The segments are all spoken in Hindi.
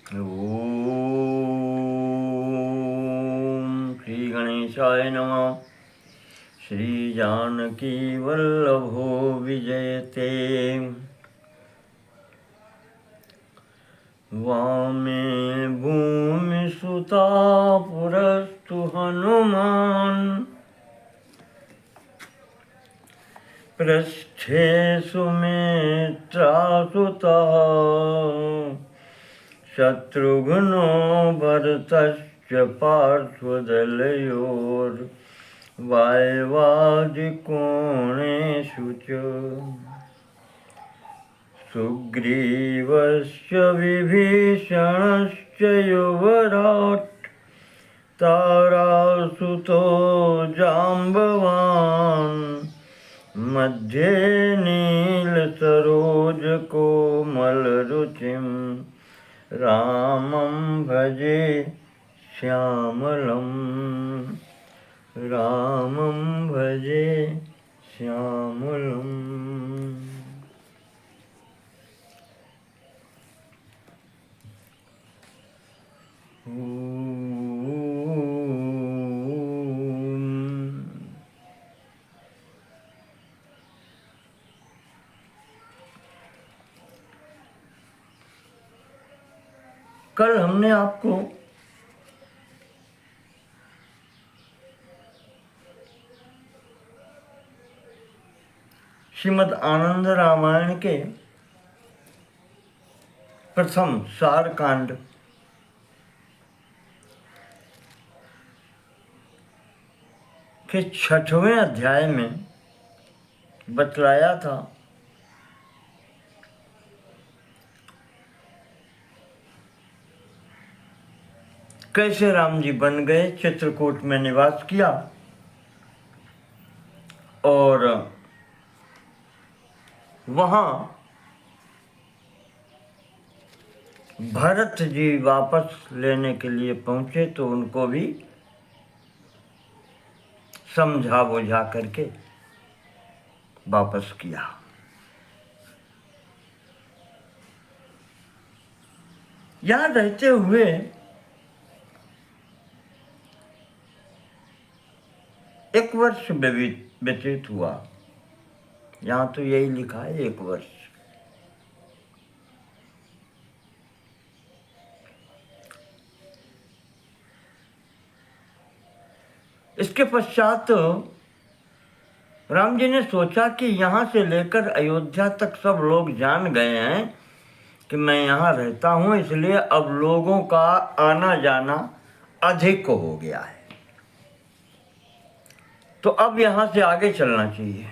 ओम श्री गणेशाय नमः। श्री जानकी वल्लभो विजयते। वामे भूमि सुता पुरस्तु हनुमान। पृष्ठे सुमित्रा सुता शत्रुघ्नो भरतश्च पार्श्वदलयोर् वाय्वादिकोणेषु च सुग्रीवस्य विभीषणश्च युवराट् तारासुतो जाम्बवान् मध्ये नीलसरोजकोमलरुचिं रामं भजे श्यामलं। रामं भजे श्यामलम्। कल हमने आपको श्रीमद् आनंद रामायण के प्रथम सार कांड के 6वें अध्याय में बतलाया था कैसे राम जी बन गए, चित्रकूट में निवास किया और वहां भरत जी वापस लेने के लिए पहुंचे तो उनको भी समझा बुझा करके वापस किया। यहां रहते हुए एक वर्ष व्यतीत हुआ। यहां तो यही लिखा है 1 वर्ष। इसके पश्चात राम जी ने सोचा कि यहां से लेकर अयोध्या तक सब लोग जान गए हैं कि मैं यहां रहता हूं, इसलिए अब लोगों का आना जाना अधिक हो गया है, तो अब यहां से आगे चलना चाहिए।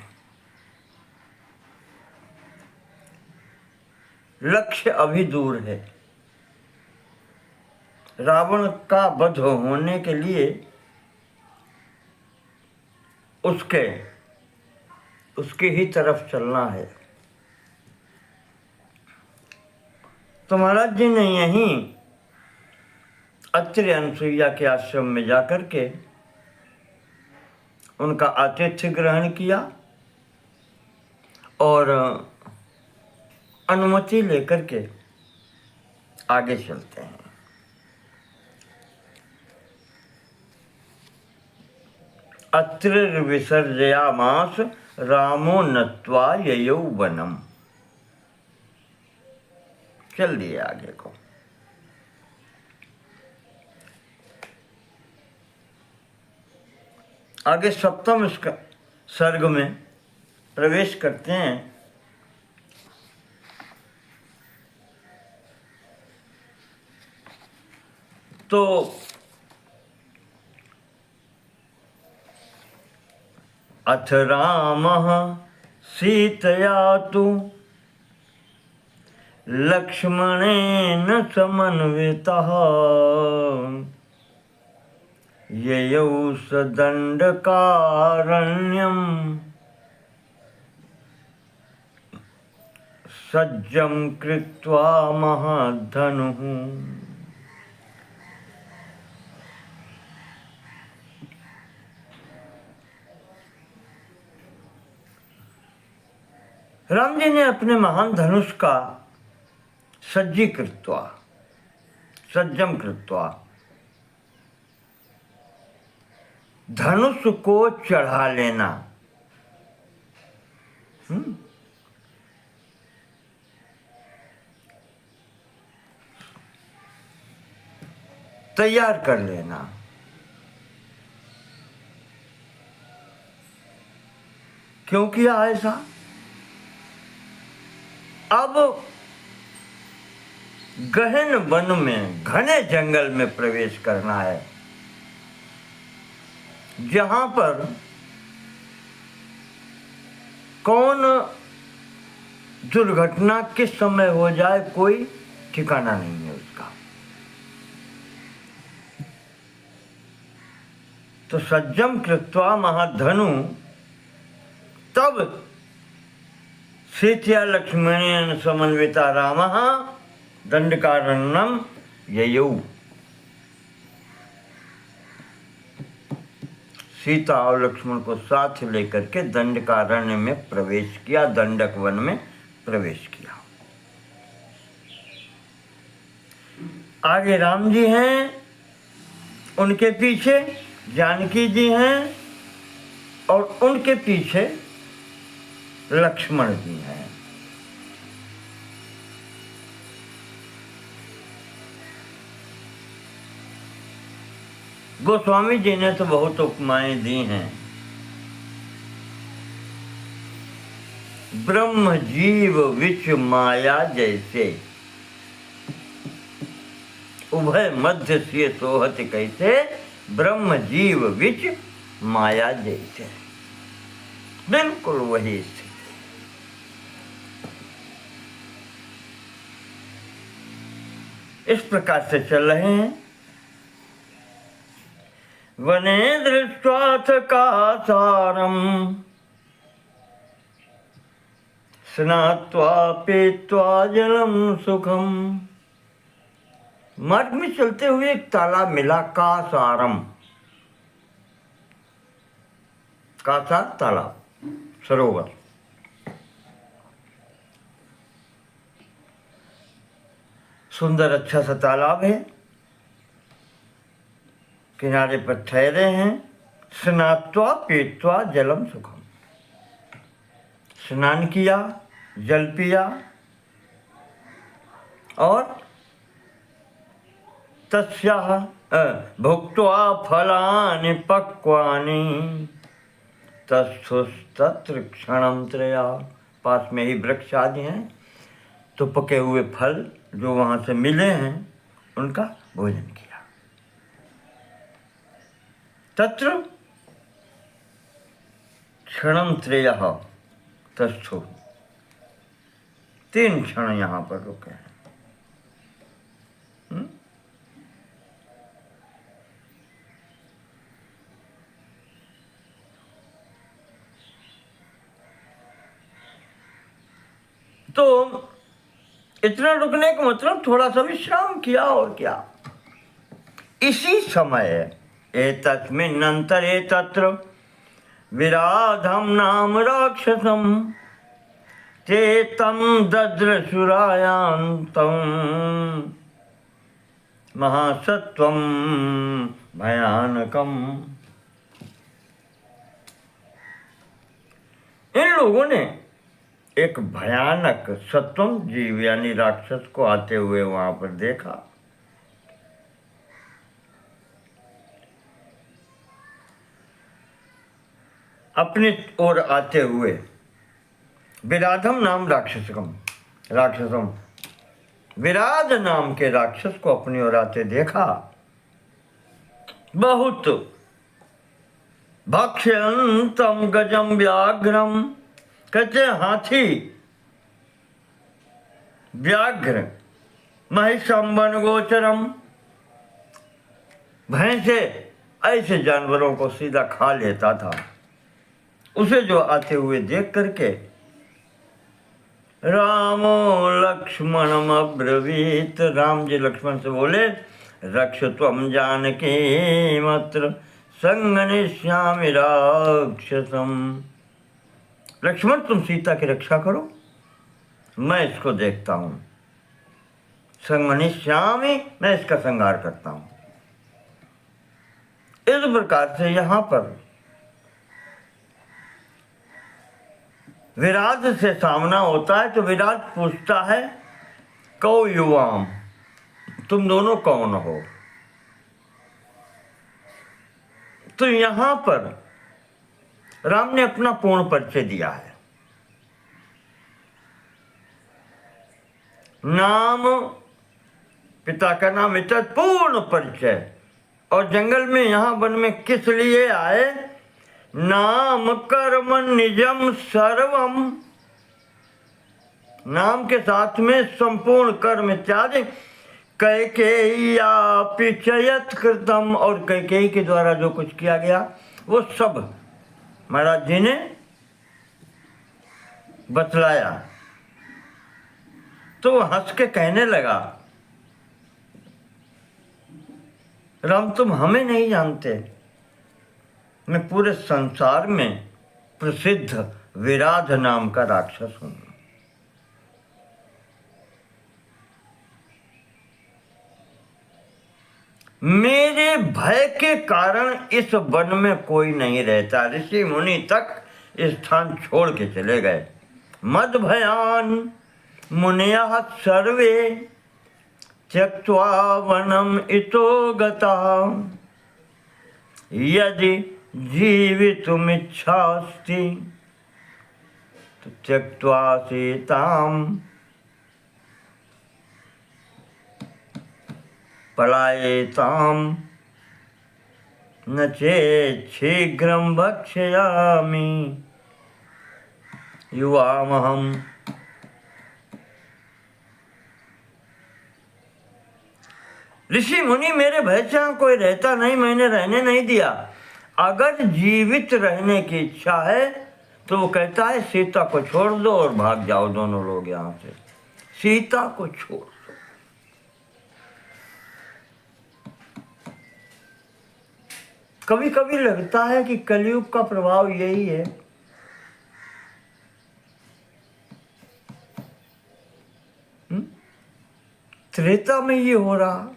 लक्ष्य अभी दूर है। रावण का वध होने के लिए उसके ही तरफ चलना है। तो महाराज जी ने यहीं अत्रि अनसुईया के आश्रम में जाकर के उनका आतिथ्य ग्रहण किया और अनुमति लेकर के आगे चलते हैं। अत्रिर्विसर्जयामास रामो नत्वा ययौ वनम। चल दिए आगे को। आगे 7वें सर्ग में प्रवेश करते हैं। तो अथ रामः सीतया तु लक्ष्मणेन समन्वितः ययौ स दण्डकारण्यम् सज्जं कृत्वा महद्धनुः। राम जी ने अपने महान धनुष का सज्जीकृत्वा सज्जम कृत्वा, धनुष को चढ़ा लेना। तैयार कर लेना। क्यों किया ऐसा? अब गहन वन में, घने जंगल में प्रवेश करना है, जहां पर कौन दुर्घटना किस समय हो जाए कोई ठिकाना नहीं है उसका। तो सज्जम कृत्वा महाधनु, तब सीतया लक्ष्मणेन समन्विता रामः दंडकारण्यम ययौ। सीता और लक्ष्मण को साथ लेकर के दंडकारण्य में प्रवेश किया, दंडक वन में प्रवेश किया। आगे राम जी हैं, उनके पीछे जानकी जी हैं, और उनके पीछे लक्ष्मण जी हैं। गोस्वामी जी ने तो बहुत उपमाएं दी हैं। ब्रह्म जीव विच माया जैसे, उभय मध्य से सोहत कैसे, ब्रह्म जीव विच माया जैसे। बिल्कुल वही स्थिति। इस प्रकार से चल रहे हैं। वने दृष्ट्वाथ कासारम, स्नात्वा पीत्वा जलम सुखम। मार्ग में चलते हुए एक तालाब मिला, कासारम। कासार तालाब, सरोवर। सुंदर अच्छा सा तालाब है, किनारे पर ठहरे हैं। स्नात्वा पीत्वा जलम सुखम, स्नान किया, जल पिया, और तस्याः भुक्त्वा फलानि पक्वानि तस्थुस्तत्र क्षणं त्रया। पास में ही वृक्ष आदि हैं, तो पके हुए फल जो वहाँ से मिले हैं उनका भोजन किया। तत्र क्षणं त्रयः तस्थु, 3 क्षण यहाँ पर रुके हैं। तो इतना रुकने का मतलब थोड़ा सा विश्राम किया, और क्या। इसी समय एतस्मिन्नन्तरे तत्र विराधं नाम राक्षसं ते तं दद्रशुरायान्तं महासत्वं भयानकम। इन लोगों ने एक भयानक सत्वम जीव यानी राक्षस को आते हुए वहां पर देखा। अपनी ओर आते हुए, विराधम नाम राक्षसम, विराध नाम के राक्षस को अपनी ओर आते देखा। बहुत भक्ष्यंतम गजम व्याघ्रम, कहते हाथी, व्याघ्र, महिषम वन गोचरम, भैंसे, ऐसे जानवरों को सीधा खा लेता था। उसे जो आते हुए देख करके रामो लक्ष्मणम अब्रवीत, राम जी लक्ष्मण से बोले, रक्ष त्वम जानकी मत्र संगनिष्यामि राक्षसम। लक्ष्मण तुम सीता की रक्षा करो, मैं इसको देखता हूँ, संगमनिष्यामि, मैं इसका श्रृंगार करता हूं। इस प्रकार से यहां पर विराट से सामना होता है तो विराट पूछता है कौ युवाम, तुम दोनों कौन हो। तो यहां पर राम ने अपना पूर्ण परिचय दिया है। नाम, पिता का नाम, इतना पूर्ण परिचय। और जंगल में यहां वन में किस लिए आए? नाम कर्म निजम सर्वम, नाम के साथ में संपूर्ण कर्म इत्यादि, कैकेय्या पिचयत कृतम, और कैकेयी के द्वारा जो कुछ किया गया वो सब महाराज जी ने बतलाया। तो वो हंस के कहने लगा, राम तुम हमें नहीं जानते, मैं पूरे संसार में प्रसिद्ध विराध नाम का राक्षस हूं। मेरे भय के कारण इस वन में कोई नहीं रहता। ऋषि मुनि तक स्थान छोड़ के चले गए। मद भयान मुनयः सर्वे त्यक्त्वा वनम इतो गता, यदि जीवितुमिच्छास्ति तो त्यक्त्वा सीताम पलायेताम न चेत् शीघ्रं भक्षयामि युवामहम्। ऋषि मुनि मेरे भय से यहाँ कोई रहता नहीं, मैंने रहने नहीं दिया। अगर जीवित रहने की इच्छा है तो वो कहता है सीता को छोड़ दो और भाग जाओ दोनों लोग यहाँ से, सीता को छोड़ दो। कभी कभी लगता है कि कलयुग का प्रभाव यही है। त्रेता में ये हो रहा,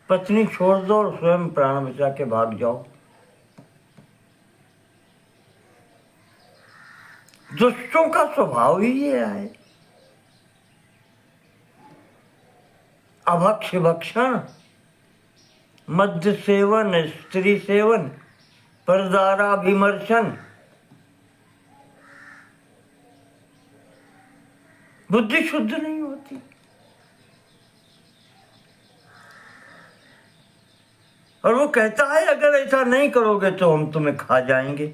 पत्नी छोड़ दो और स्वयं प्राण बचा के भाग जाओ। दुष्टों का स्वभाव ही ये है। अभक्ष भक्षण, मद्य सेवन, स्त्री सेवन, परदारा विमर्शन, बुद्धि शुद्ध नहीं होती। और वो कहता है अगर ऐसा नहीं करोगे तो हम तुम्हें खा जाएंगे।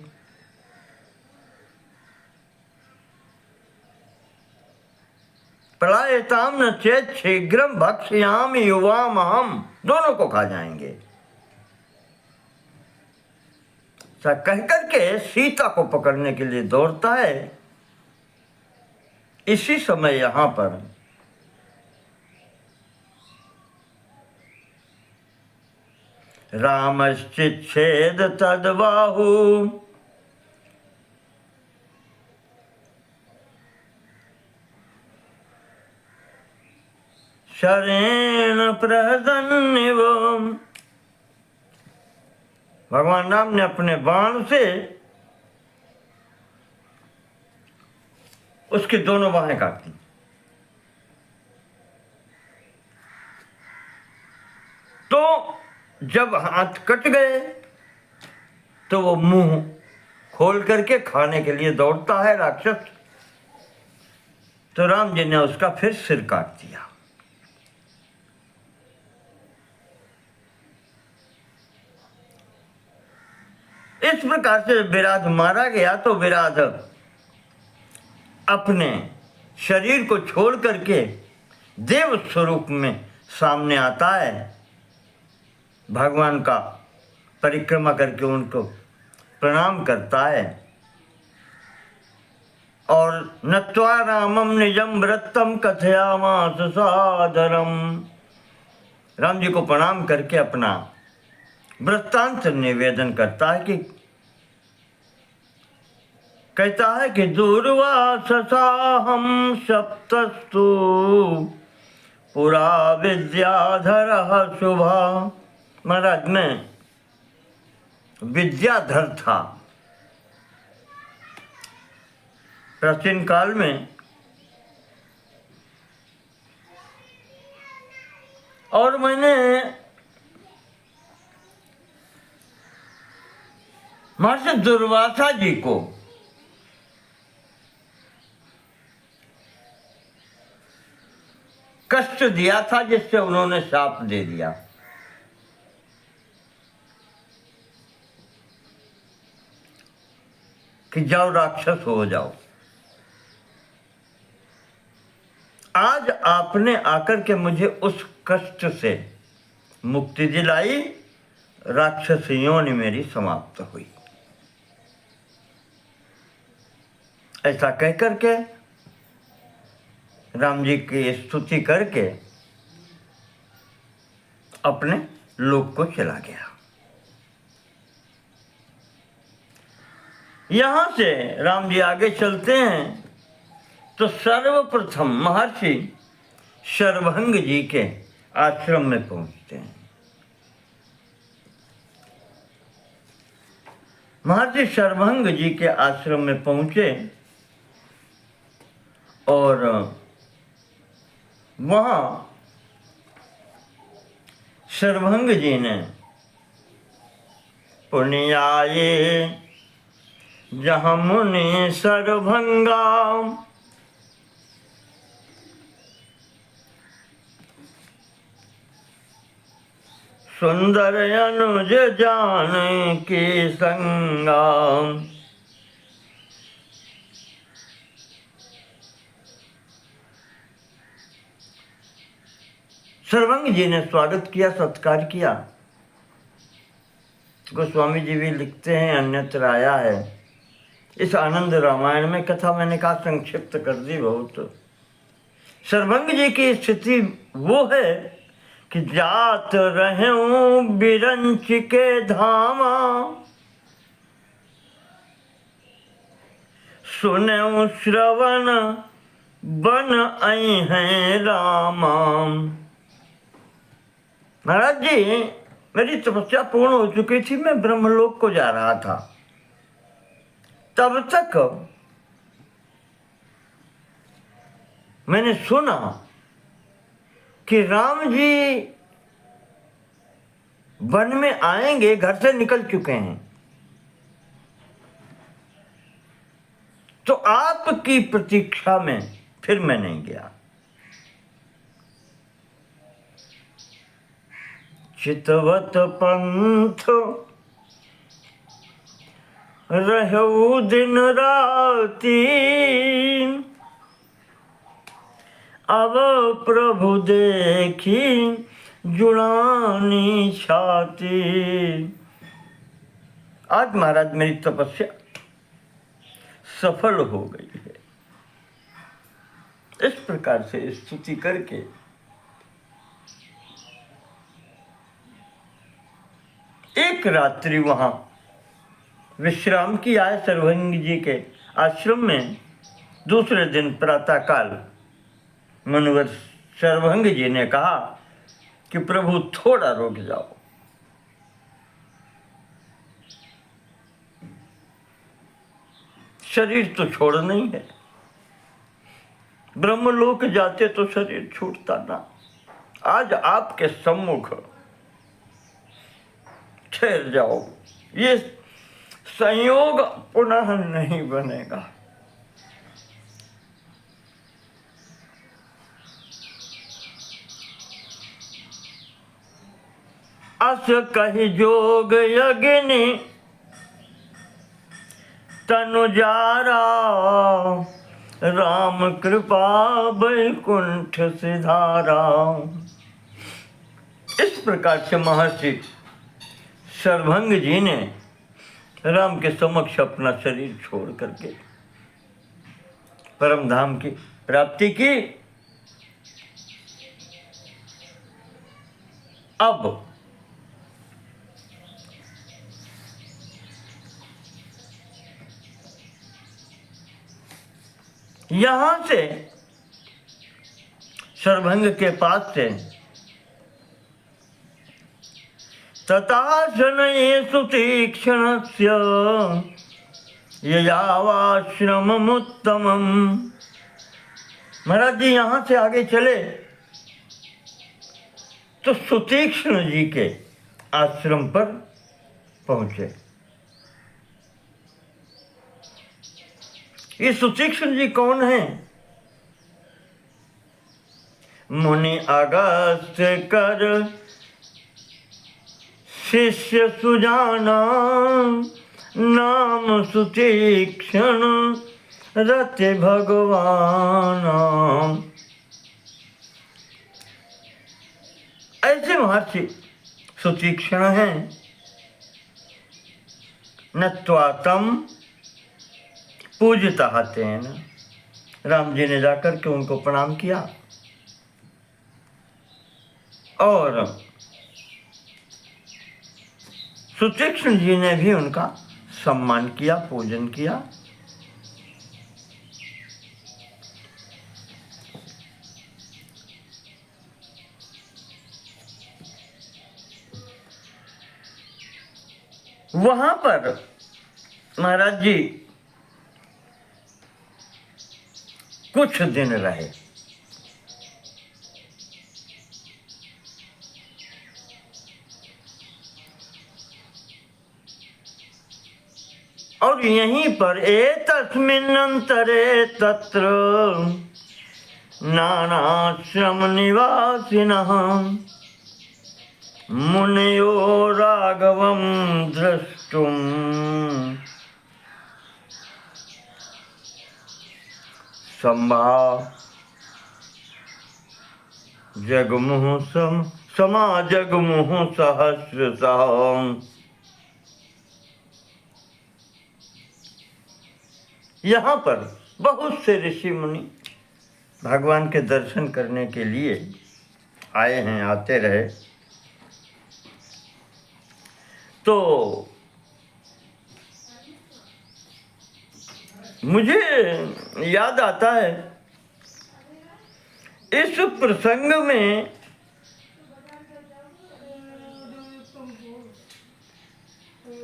पलायताम न चेत् शीघ्रं भक्ष्यामि युवामहम्, दोनों को खा जाएंगे। कह करके सीता को पकड़ने के लिए दौड़ता है। इसी समय यहां पर रामश्चिच्छेद तद्बाहु, शरेण प्रहसन्निव, भगवान राम ने अपने बाण से उसकी दोनों बाहें काट दी। तो जब हाथ कट गए तो वो मुंह खोल करके खाने के लिए दौड़ता है राक्षस। तो राम जी ने उसका फिर सिर काट दिया। इस प्रकार से विराध मारा गया तो विराध अपने शरीर को छोड़ करके देव स्वरूप में सामने आता है। भगवान का परिक्रमा करके उनको प्रणाम करता है और नत्वा रामम निजम व्रतम कथयामास सादरम, राम जी को प्रणाम करके अपना वृत्तांत निवेदन करता है कि कहता है कि दूर्वाससाहम सप्तस्तु पुरा विद्याधर शुभा। महाराज मैं विद्याधर था। प्राचीन काल में और मैंने महर्षि दुर्वासा जी को कष्ट दिया था, जिससे उन्होंने शाप दे दिया। कि जाओ राक्षस हो जाओ। आज आपने आकर के मुझे उस कष्ट से मुक्ति दिलाई, राक्षस योनि मेरी समाप्त हुई। ऐसा कह करके राम जी की स्तुति करके अपने लोक को चला गया। यहां से राम जी आगे चलते हैं तो सर्वप्रथम महर्षि शर्वभंग जी के आश्रम में पहुंचते हैं। महर्षि शर्वभंग जी के आश्रम में पहुंचे और वहां शर्वभंग जी ने पुण्याये जहाँ मुनि शर्वभंगा सुंदर अनुज जान के संगा। शर्वभंग जी ने स्वागत किया, सत्कार किया। गोस्वामी जी भी लिखते हैं, अन्यत्र आया है इस आनंद रामायण में, कथा मैंने कहा संक्षिप्त कर दी बहुत। शर्वभंग जी की स्थिति वो है कि जात रहूं बिरंच के धामा, सुनऊं श्रवण बन आई हैं रामा। महाराज जी मेरी तपस्या पूर्ण हो चुकी थी, मैं ब्रह्मलोक को जा रहा था। तब तक मैंने सुना कि राम जी वन में आएंगे, घर से निकल चुके हैं। तो आपकी प्रतीक्षा में फिर मैं नहीं गया। चितवत पंथ रहू दिन राती, अब प्रभु देखी जुड़ानी छाती। आज महाराज मेरी तपस्या सफल हो गई है। इस प्रकार से स्तुति करके एक रात्रि वहां विश्राम की आए शर्वभंग जी के आश्रम में। दूसरे दिन प्रातःकाल मुनिवर शर्वभंग जी ने कहा कि प्रभु थोड़ा रुक जाओ। शरीर तो छोड़ना ही है, ब्रह्मलोक जाते तो शरीर छूटता ना। आज आपके सम्मुख ठहर जाओ, ये संयोग पुनः नहीं बनेगा। अस कहि जोग यज्ञनि तनु जारा, राम कृपा वैकुंठ सिधारा। इस प्रकार से महर्षि शर्वभंग जी ने राम के समक्ष अपना शरीर छोड़ करके परम धाम की प्राप्ति की। अब यहां से सरभंग के पास से। तथा शनयेषु तीक्ष्णस्य ययावाश्रममुत्तमम्। महाराज जी यहाँ से आगे चले तो सुतीक्ष्ण जी के आश्रम पर पहुंचे। ये सुतीक्ष्ण जी कौन है? मुनि अगस्त्य कर शिष्य सुजाना, नाम सुतीक्ष्ण रति भगवान। ऐसे महर्षि सुतीक्ष्ण हैं। नत्वा तम पूजता हते हैं ना, राम जी ने जाकर के उनको प्रणाम किया और सुतीक्ष्ण जी ने भी उनका सम्मान किया, पूजन किया। वहां पर महाराज जी कुछ दिन रहे। और यहीं पर एतस्मिन्नन्तरे तत्र नानाश्रम निवासिनः मुनयो राघवं द्रष्टुं समाजगमुः सहस्रशः। यहाँ पर बहुत से ऋषि मुनि भगवान के दर्शन करने के लिए आए हैं, आते रहे। तो मुझे याद आता है इस प्रसंग में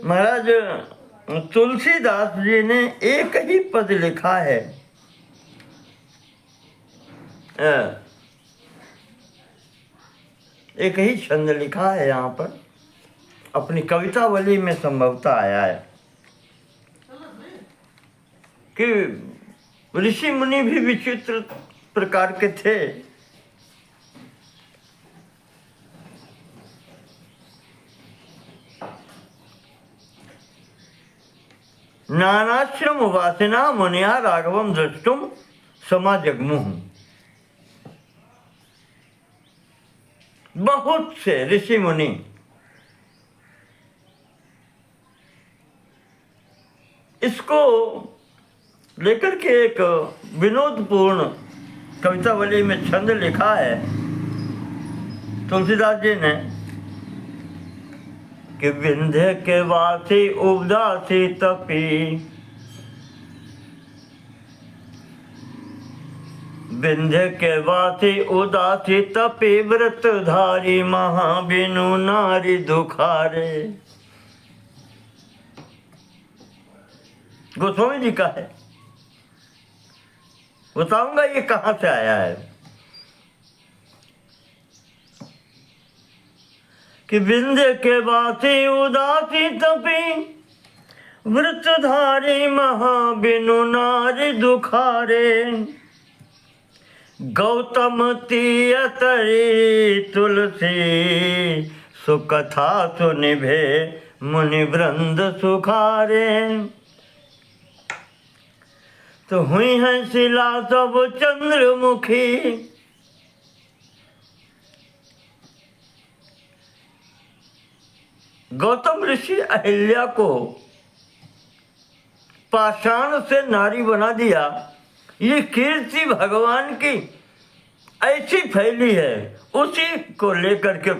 महाराज तुलसीदास जी ने एक ही पद लिखा है, एक ही छंद लिखा है यहाँ पर, अपनी कवितावली में संभवतः आया है कि ऋषि मुनि भी विचित्र प्रकार के थे। नानाश्रम वासिना मुनिया राघवम द्रष्टुम समाजगमुः। बहुत से ऋषि मुनि इसको लेकर के एक विनोदपूर्ण कवितावली में छंद लिखा है तुलसीदास जी ने कि विंध्य के वासी उदासी तपी, विंध्य के वासी उदासी तपी व्रतधारी महाबिनु नारी दुखारे। गोस्वामी जी का है, बताऊंगा ये कहां से आया है कि विंध्य के वासी उदासी तपी व्रतधारी महाबिनु नारी दुखारे। गौतम तीयतरी तुलसी सुकथा सुनिभे मुनि वृंद सुखारे। तो हुई है शिला सब चंद्रमुखी, गौतम ऋषि अहिल्या को पाषाण से नारी बना दिया। ये कीर्ति भगवान की ऐसी फैली है, उसी को लेकर के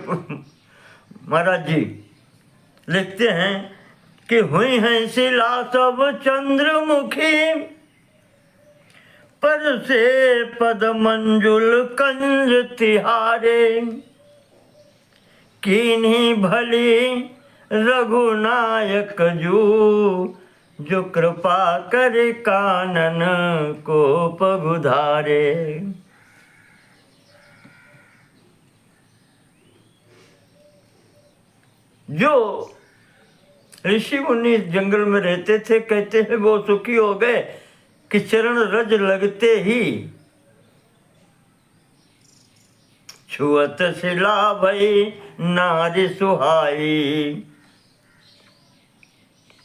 महाराज जी लिखते हैं कि हुई है शिला सब चंद्रमुखी, पर से पद मंजुल कंज तिहारे, कीन्ही भली रघुनायक जो कृपा करे कानन को पगुधारे। जो ऋषि मुनि जंगल में रहते थे, कहते हैं वो सुखी हो गए कि चरण रज लगते ही छुअत शिला भई नारी सुहाई।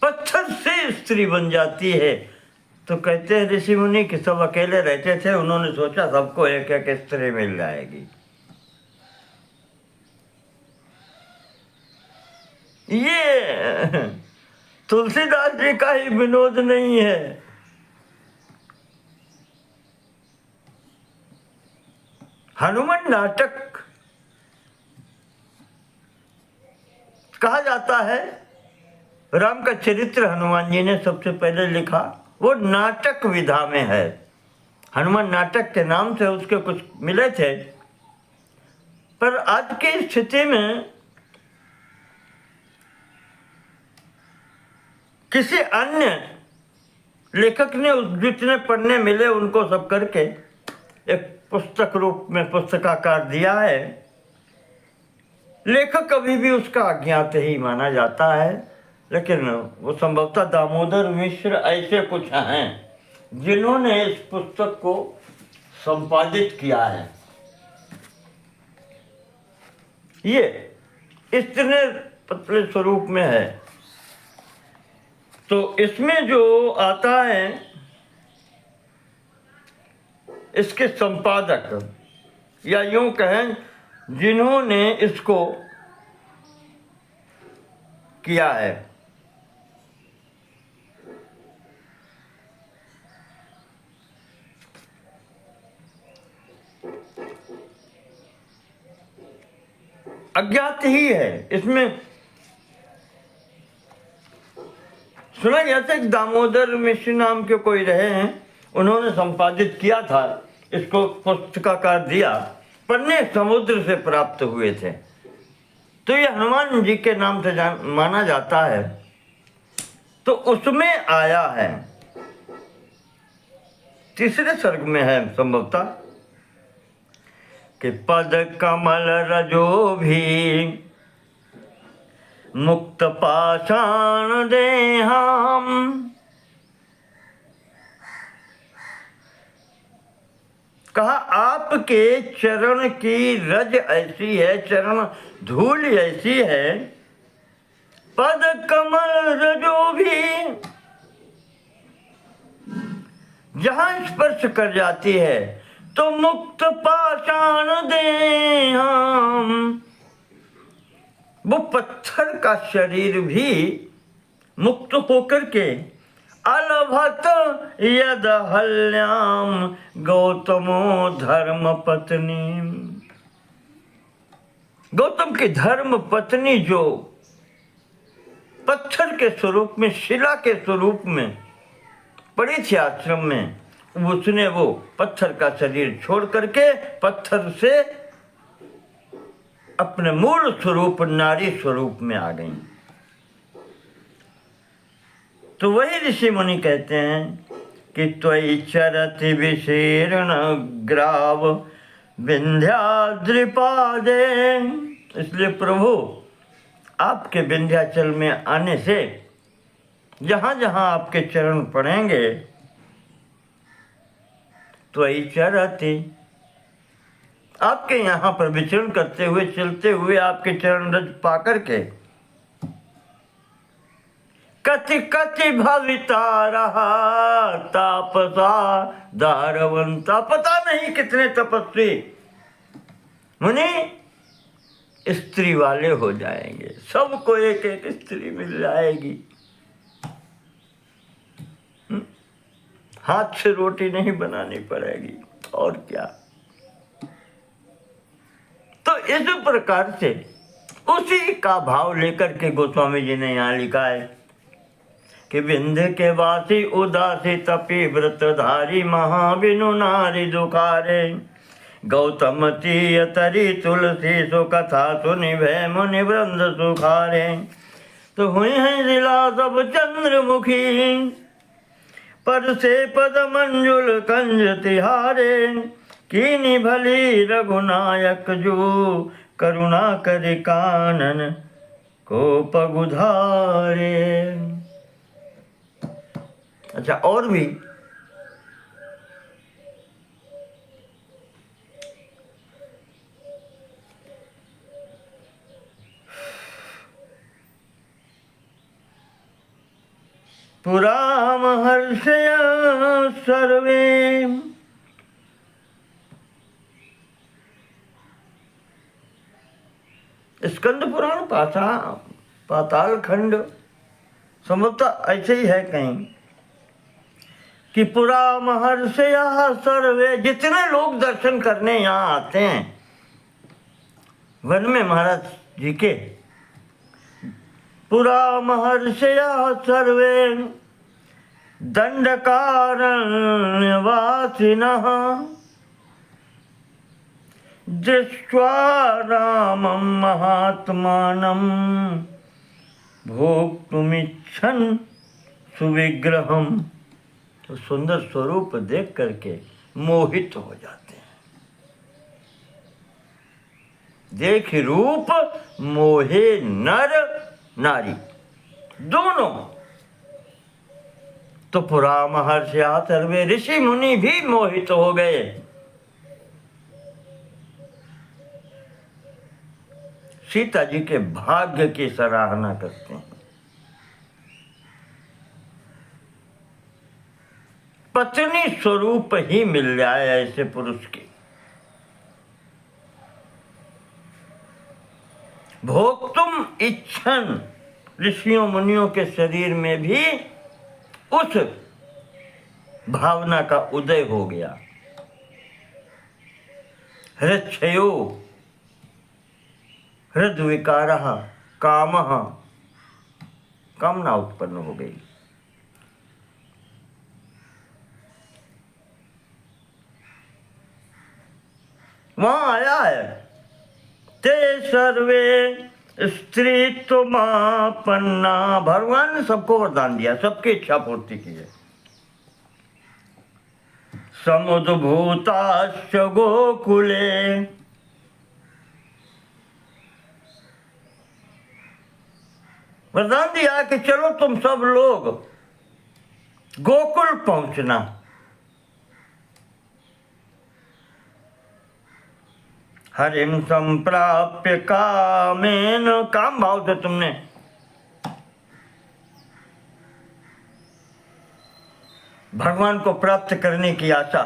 पत्थर से स्त्री बन जाती है। तो कहते हैं ऋषि मुनि कि सब अकेले रहते थे, उन्होंने सोचा सबको एक एक स्त्री मिल जाएगी। ये तुलसीदास जी का ही विनोद नहीं है। हनुमान नाटक कहा जाता है। राम का चरित्र हनुमान जी ने सबसे पहले लिखा, वो नाटक विधा में है। हनुमान नाटक के नाम से उसके कुछ मिले थे, पर आज की स्थिति में किसी अन्य लेखक ने जितने पढ़ने मिले उनको सब करके एक पुस्तक रूप में पुस्तकाकार दिया है। लेखक अभी भी उसका अज्ञात ही माना जाता है, लेकिन वो संभवतः दामोदर मिश्र ऐसे कुछ हैं जिन्होंने इस पुस्तक को संपादित किया है। ये इतने पतले स्वरूप में है। तो इसमें जो आता है, इसके संपादक या यूं कहें जिन्होंने इसको किया है, अज्ञात ही है। इसमें सुना गया था कि दामोदर मिश्र नाम के कोई रहे हैं, उन्होंने संपादित किया था, इसको पुस्तकाकार दिया, पन्ने समुद्र से प्राप्त हुए थे। तो ये हनुमान जी के नाम से माना जाता है। तो उसमें आया है, तीसरे सर्ग में है संभवतः, कि पद कमल रजो भी मुक्त पाषाण देहाम। कहा आपके चरण की रज ऐसी है, चरण धूल ऐसी है, पद कमल रजो भी जहां स्पर्श कर जाती है तो मुक्त पाषाण देहाम। वो पत्थर का शरीर भी मुक्त होकर के अलभत यद हल्याम गौतमो धर्म पत्नी। गौतम की धर्म पत्नी जो पत्थर के स्वरूप में, शिला के स्वरूप में पड़ी थी आश्रम में, उसने वो पत्थर का शरीर छोड़ करके पत्थर से अपने मूल स्वरूप नारी स्वरूप में आ गई। तो वही ऋषि मुनि कहते हैं कि त्वयि चरति विशीर्ण ग्राव विंध्याद्रिपादे। इसलिए प्रभु आपके विंध्याचल में आने से जहाँ जहाँ आपके चरण पड़ेंगे, त्वयि चरति, आपके यहाँ पर विचरण करते हुए, चलते हुए आपके चरण रज पा करके कति कति भविता रहा तापसा दारवंता। पता नहीं कितने तपस्वी मुनि स्त्री वाले हो जाएंगे, सबको एक एक स्त्री मिल जाएगी, हाथ से रोटी नहीं बनानी पड़ेगी, और क्या। तो इस प्रकार से उसी का भाव लेकर के गोस्वामी जी ने यहाँ लिखा है कि विंध्य के वासी उदासी तपी व्रतधारी महाविनु नारी दुखारे। गौतम तीय तरी तुलसी सु कथा सुनि भय मुनि वृंद सुखारे। तो हुई हैं जिला सब चंद्रमुखी पद से पद मंजुल कंज तिहारे। कीनी भली रघुनायक जो करुणा कर कानन को पगुधारे। अच्छा, और भी पुरा महर्षय सर्वे स्कंद पुराण पाताल खंड संभवतः ऐसे ही है कहीं कि पुरा महर्षय सर्वे, जितने लोग दर्शन करने यहाँ आते हैं वन में महाराज जी के, पुरा महर्षय सर्वे दंडकारण्यवासिनः दृष्ट्वा रामं महात्मानं भोक्तुमिच्छन् सुविग्रहम्। तो सुंदर स्वरूप देख करके मोहित हो जाते हैं। देख रूप मोहे नर नारी दोनों। तो पुरा महर्षिया सर्वे, ऋषि मुनि भी मोहित हो गए। सीता जी के भाग्य की सराहना करते हैं। पत्नी स्वरूप ही मिल जाए ऐसे पुरुष की। भोक्तुम इच्छन, ऋषियों मुनियों के शरीर में भी उस भावना का उदय हो गया। हृच्छयो हृद विकार कामः, कामना उत्पन्न हो गई। वहां आया है ते सर्वे स्त्रीत्वमापन्ना, भगवान ने सबको वरदान दिया, सबकी इच्छा पूर्ति की है। समुद्भूताश्च गोकुले, वरदान दिया कि चलो तुम सब लोग गोकुल पहुंचना। हरिम संप्राप्य कामेन, काम भाव से तुमने भगवान को प्राप्त करने की आशा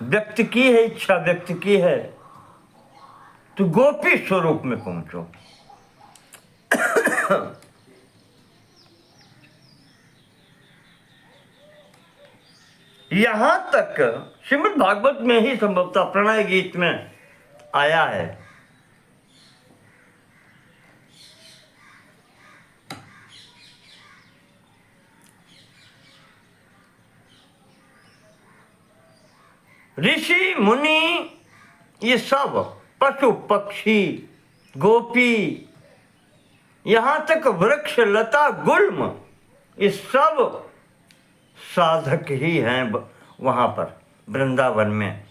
व्यक्त की है, इच्छा व्यक्त की है, तो गोपी स्वरूप में पहुंचो। यहां तक श्रीमद् भागवत में ही संभवतः प्रणय गीत में आया है। ऋषि मुनि ये सब, पशु पक्षी गोपी, यहां तक वृक्ष लता गुल्म, ये सब साधक ही हैं वहां पर वृंदावन में।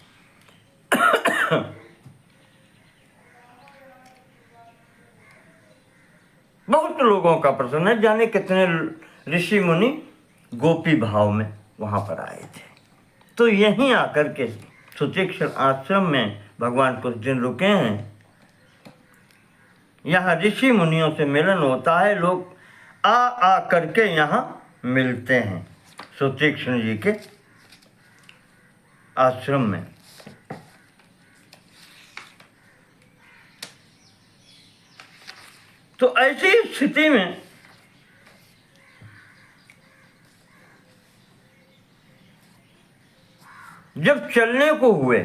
बहुत लोगों का प्रश्न है, जाने कितने ऋषि मुनि गोपी भाव में वहां पर आए थे। तो यहीं आकर के सुतीक्षण आश्रम में भगवान कुछ दिन रुके हैं। यहाँ ऋषि मुनियों से मिलन होता है, लोग आ करके यहाँ मिलते हैं सुतीक्षण जी के आश्रम में। तो ऐसी स्थिति में जब चलने को हुए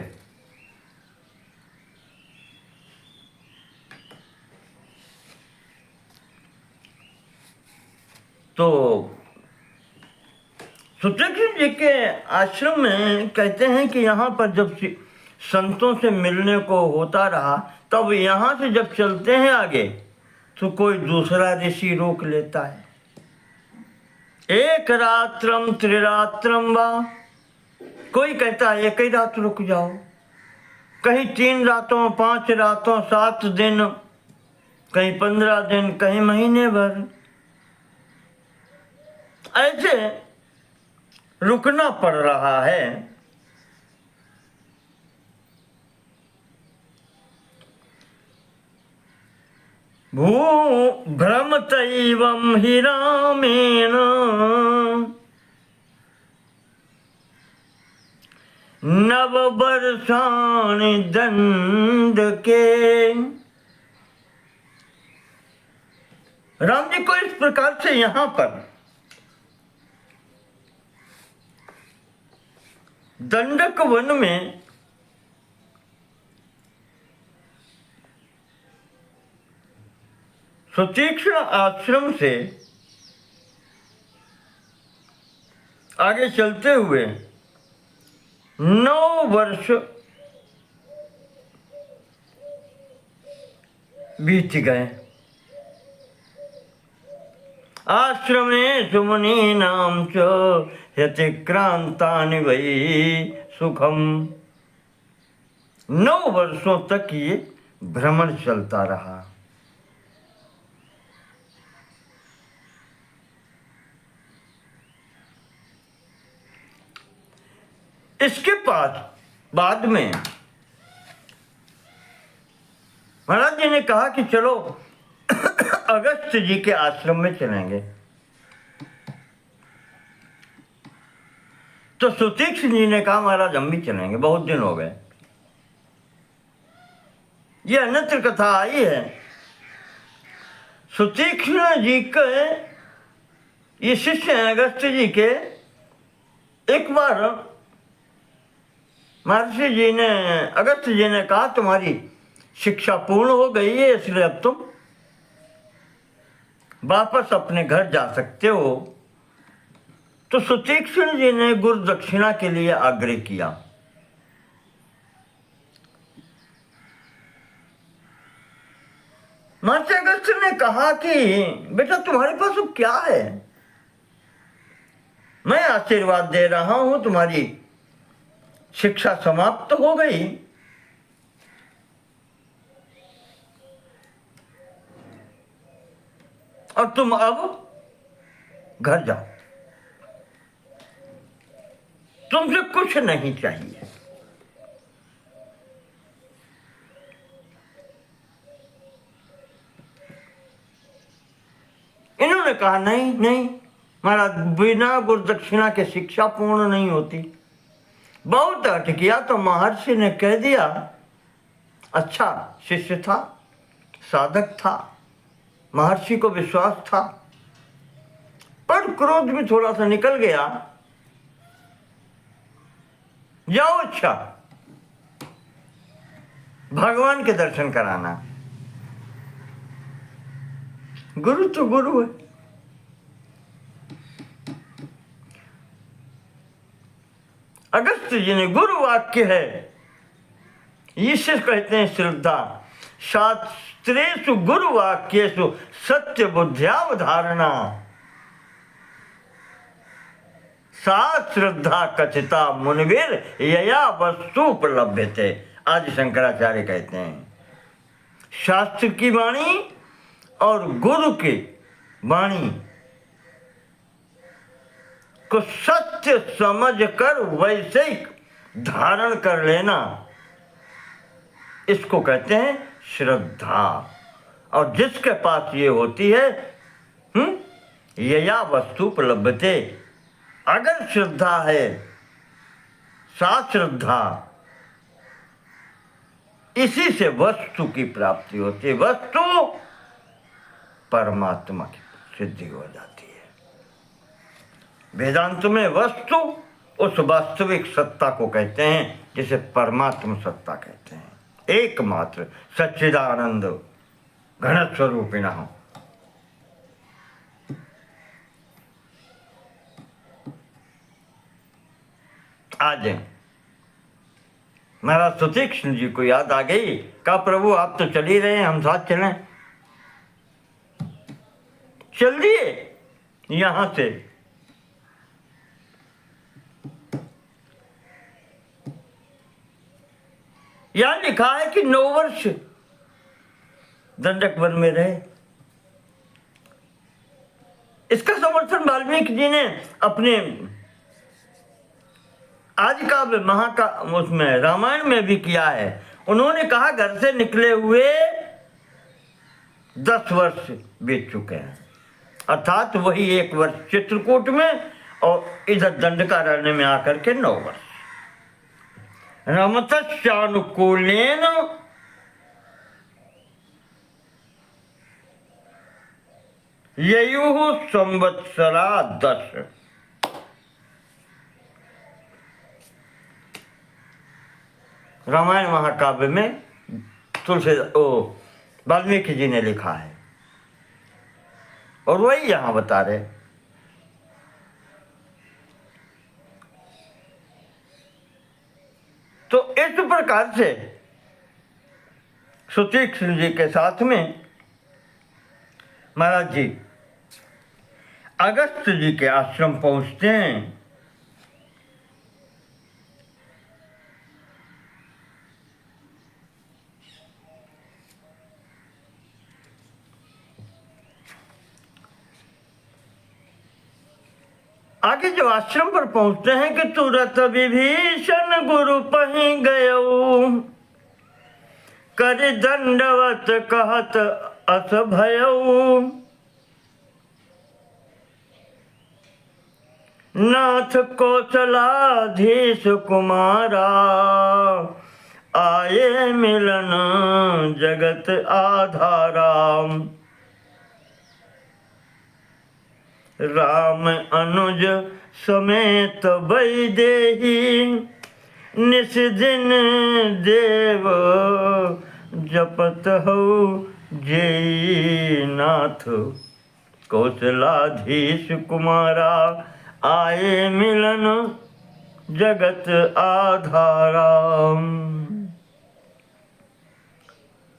तो सुतीक्षण जी के आश्रम में कहते हैं कि यहाँ पर जब संतों से मिलने को होता रहा, तब यहाँ से जब चलते हैं आगे तो कोई दूसरा ऋषि रोक लेता है। एक रात्रम त्रिरात्रम वा, कोई कहता है एक ही रात रुक जाओ, कहीं 3 रातों 5 रातों 7 दिन, कहीं 15 दिन, कहीं महीने भर, ऐसे रुकना पड़ रहा है। भू भ्रमतैवं हि रामेण नववर्षाणि दंडके। राम जी को इस प्रकार से यहां पर दंडक वन में सुतीक्ष्ण आश्रम से आगे चलते हुए 9 वर्ष बीत गए। आश्रमे सुमुनीनां च यतिक्रांतानि वै सुखम। 9 वर्षों तक ये भ्रमण चलता रहा। इसके बाद में महाराज जी ने कहा कि चलो अगस्त जी के आश्रम में चलेंगे। तो सुतीक्ष्ण जी ने कहा महाराज हम भी चलेंगे, बहुत दिन हो गए। ये अन्यत्र कथा आई है। सुतीक्ष्ण जी के ये शिष्य हैं अगस्त जी के। एक बार महर्षि जी ने, अगस्त जी ने कहा तुम्हारी शिक्षा पूर्ण हो गई है, इसलिए अब तुम वापस अपने घर जा सकते हो। तो सुतीक्ष्ण जी ने गुरु दक्षिणा के लिए आग्रह किया। महर्षि अगस्त ने कहा कि बेटा तुम्हारे पास अब क्या है, मैं आशीर्वाद दे रहा हूं, तुम्हारी शिक्षा समाप्त हो गई, और तुम अब घर जाओ, तुमसे कुछ नहीं चाहिए। इन्होंने कहा नहीं नहीं महाराज, बिना गुरु दक्षिणा के शिक्षा पूर्ण नहीं होती। बहुत अर्थ किया तो महर्षि ने कह दिया, अच्छा शिष्य था, साधक था, महर्षि को विश्वास था, पर क्रोध भी थोड़ा सा निकल गया। जाओ, अच्छा भगवान के दर्शन कराना। गुरु तो गुरु है। अगस्त जी ने, गुरु वाक्य है, इसे कहते हैं श्रद्धा। शास्त्रेषु गुरु वाक्येषु सत्य बुद्ध्यावधारणा, सा श्रद्धा कथिता मुनिवीर यया वस्तु उपलभ्यते। आदि शंकराचार्य कहते हैं शास्त्र की वाणी और गुरु की वाणी को सत्य समझकर वैसे ही धारण कर लेना, इसको कहते हैं श्रद्धा। और जिसके पास ये होती है यया वस्तु उपलब्धते, अगर श्रद्धा है, सा श्रद्धा, इसी से वस्तु की प्राप्ति होती है। वस्तु परमात्मा की सिद्धि हो जाती है। वेदांत में वस्तु उस वास्तविक सत्ता को कहते हैं जिसे परमात्मा सत्ता कहते हैं। एकमात्र सच्चिदानंद घन स्वरूपिणा। आज महाराज सुतीक्ष्ण जी को याद आ गई। कहा प्रभु आप तो चल ही रहे हैं, हम साथ चलें। चल दिए यहां से। यहां लिखा है कि 9 वर्ष दंडक वन में रहे। इसका समर्थन वाल्मीकि जी ने अपने आज का महाका उसमें रामायण में भी किया है। उन्होंने कहा घर से निकले हुए 10 वर्ष बीत चुके हैं, अर्थात वही 1 वर्ष चित्रकूट में और इधर दंडकारण्य में आकर के 9 वर्ष। रमतश्चानुकूलेन ययुः संवत्सरा 10। रामायण महाकाव्य में वाल्मीकि जी ने लिखा है और वही यहां बता रहे। तो इस प्रकार से सुतीक्ष्ण जी के साथ में महाराज जी अगस्त जी के आश्रम पहुंचते हैं। आगे जो आश्रम पर पहुंचते हैं कि तुरत विभीषण गुरु पहि गयो, कर दंडवत कहत अस भयऊ। नाथ कौशलाधीश कुमारा, आए मिलन जगत आधारा। राम अनुज समेत वैदेही, निस दिन देव जपत हो जय नाथ। कौशलाधीश कुमारा, आए मिलन जगत आधारा।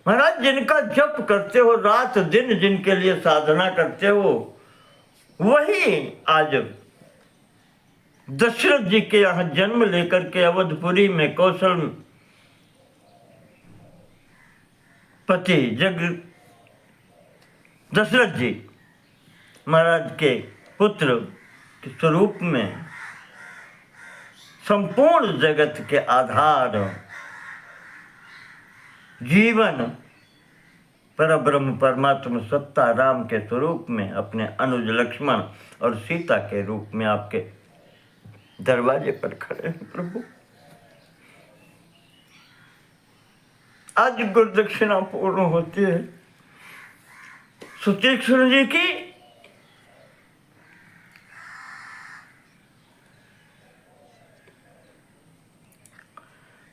महाराज जिनका जप करते हो, रात दिन जिनके लिए साधना करते हो, वही आज दशरथ जी के यहाँ जन्म लेकर के अवधपुरी में कौशल पति दशरथ जी महाराज के पुत्र के स्वरूप में संपूर्ण जगत के आधार जीवन परब्रह्म परमात्मा सत्ता राम के स्वरूप में अपने अनुज लक्ष्मण और सीता के रूप में आपके दरवाजे पर खड़े हैं प्रभु। आज गुरुदक्षिणा पूर्ण होती है सुतीक्ष्ण जी की।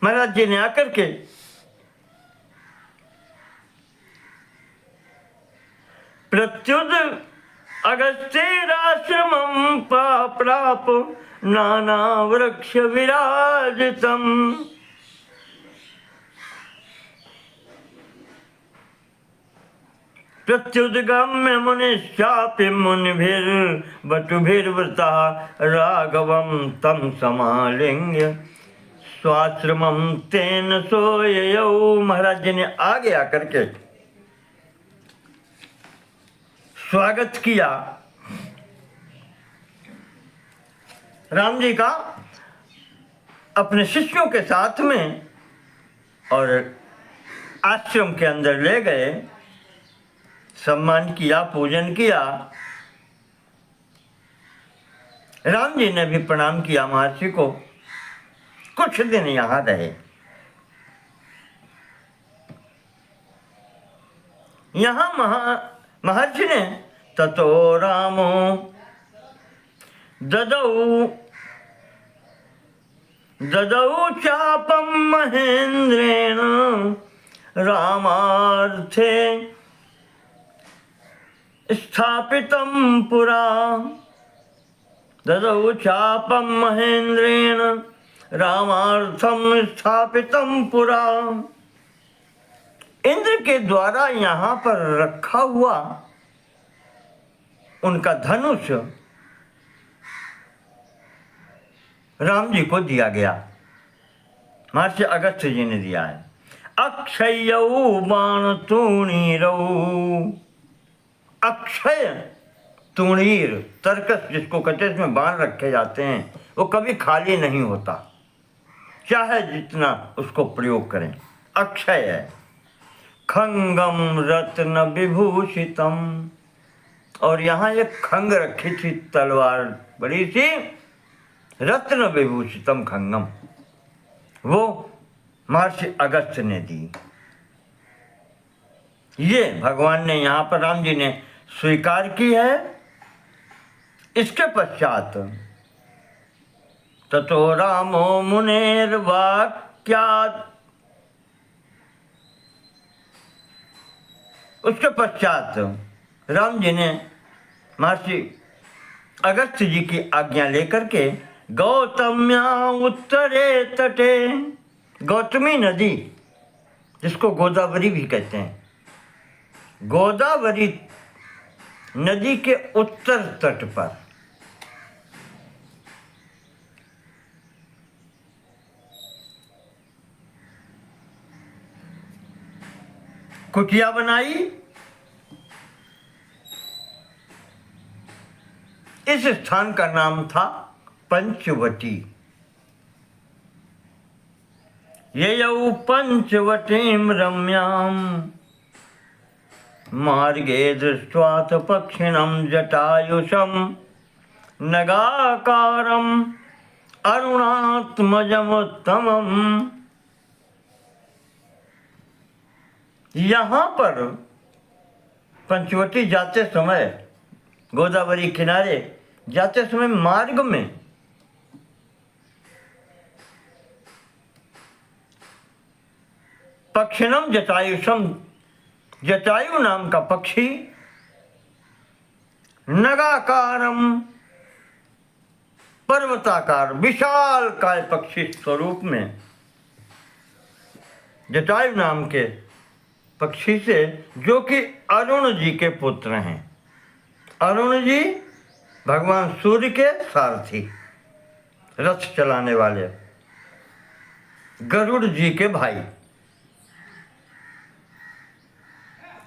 महाराज जी ने आकर के प्रत्युत अगस्त्येराश्रमं प्राप नाना वृक्ष विराजितम्। प्रत्युद्गम्य मुनिश्चापि मुनिभिर्वटुभिर्वृता, राघवं तं समालिंग्य स्वाश्रमं तेन सोययौ। महाराज जी ने आगे आकर के स्वागत किया राम जी का अपने शिष्यों के साथ में और आश्रम के अंदर ले गए, सम्मान किया, पूजन किया। राम जी ने भी प्रणाम किया महर्षि को। कुछ दिन यहाँ रहे। यहाँ महर्षि ने ततो रामो ददौ चापम महेंद्रेण रामार्थे स्थापितं पुरा। ददौ चापम महेंद्रेण रामार्थम स्थापितम पुरा। इंद्र के द्वारा यहाँ पर रखा हुआ उनका धनुष राम जी को दिया गया, महर्षि अगस्त्य जी ने दिया है। अक्षयौ बाण तूणीरौ, अक्षय तूणीर तरकस जिसको कहते हैं, इसमें बाण रखे जाते हैं, वो कभी खाली नहीं होता, चाहे जितना उसको प्रयोग करें, अक्षय है। खंगम रत्न विभूषितम, और यहाँ एक खंग रखी थी, तलवार बड़ी सी, रत्न विभूषितम खंगम, वो महर्षि अगस्त्य ने दी। ये भगवान ने यहाँ पर राम जी ने स्वीकार की है। इसके पश्चात ततो रामो मुनेर्वाक्यात्, उसके पश्चात राम जी ने महर्षि अगस्त्य जी की आज्ञा लेकर के गौतम्या उत्तरे तटे, गौतमी नदी जिसको गोदावरी भी कहते हैं, गोदावरी नदी के उत्तर तट पर कुटिया बनाई। इस स्थान का नाम था पंचवटी। ययौ पंचवटीं रम्यां मार्गे दृष्ट्वाथ पक्षिणं जटायुषं नगाकारं अरुणात्मजमुत्तमम्। यहाँ पर पंचवटी जाते समय, गोदावरी किनारे जाते समय मार्ग में पक्षिणम जटायुषम, जटायु नाम का पक्षी, नगाकारम पर्वताकार विशाल काय पक्षी स्वरूप में, जटायु नाम के पक्षी से, जो कि अरुण जी के पुत्र हैं। अरुण जी भगवान सूर्य के सारथी, रथ चलाने वाले, गरुड़ जी के भाई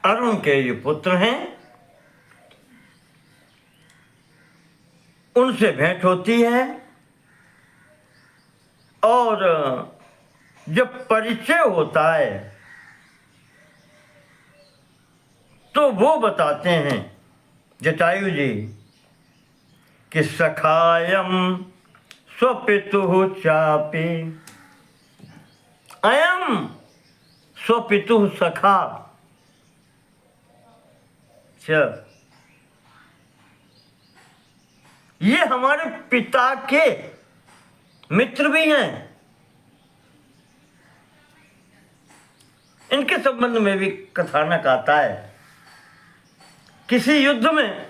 अरुण के ये पुत्र हैं। उनसे भेंट होती है और जब परिचय होता है तो वो बताते हैं जटायु जी कि सखायम स्वपितुः चापि, अयम स्वपितुः सखा, ये हमारे पिता के मित्र भी हैं। इनके संबंध में भी कथानक आता है। किसी युद्ध में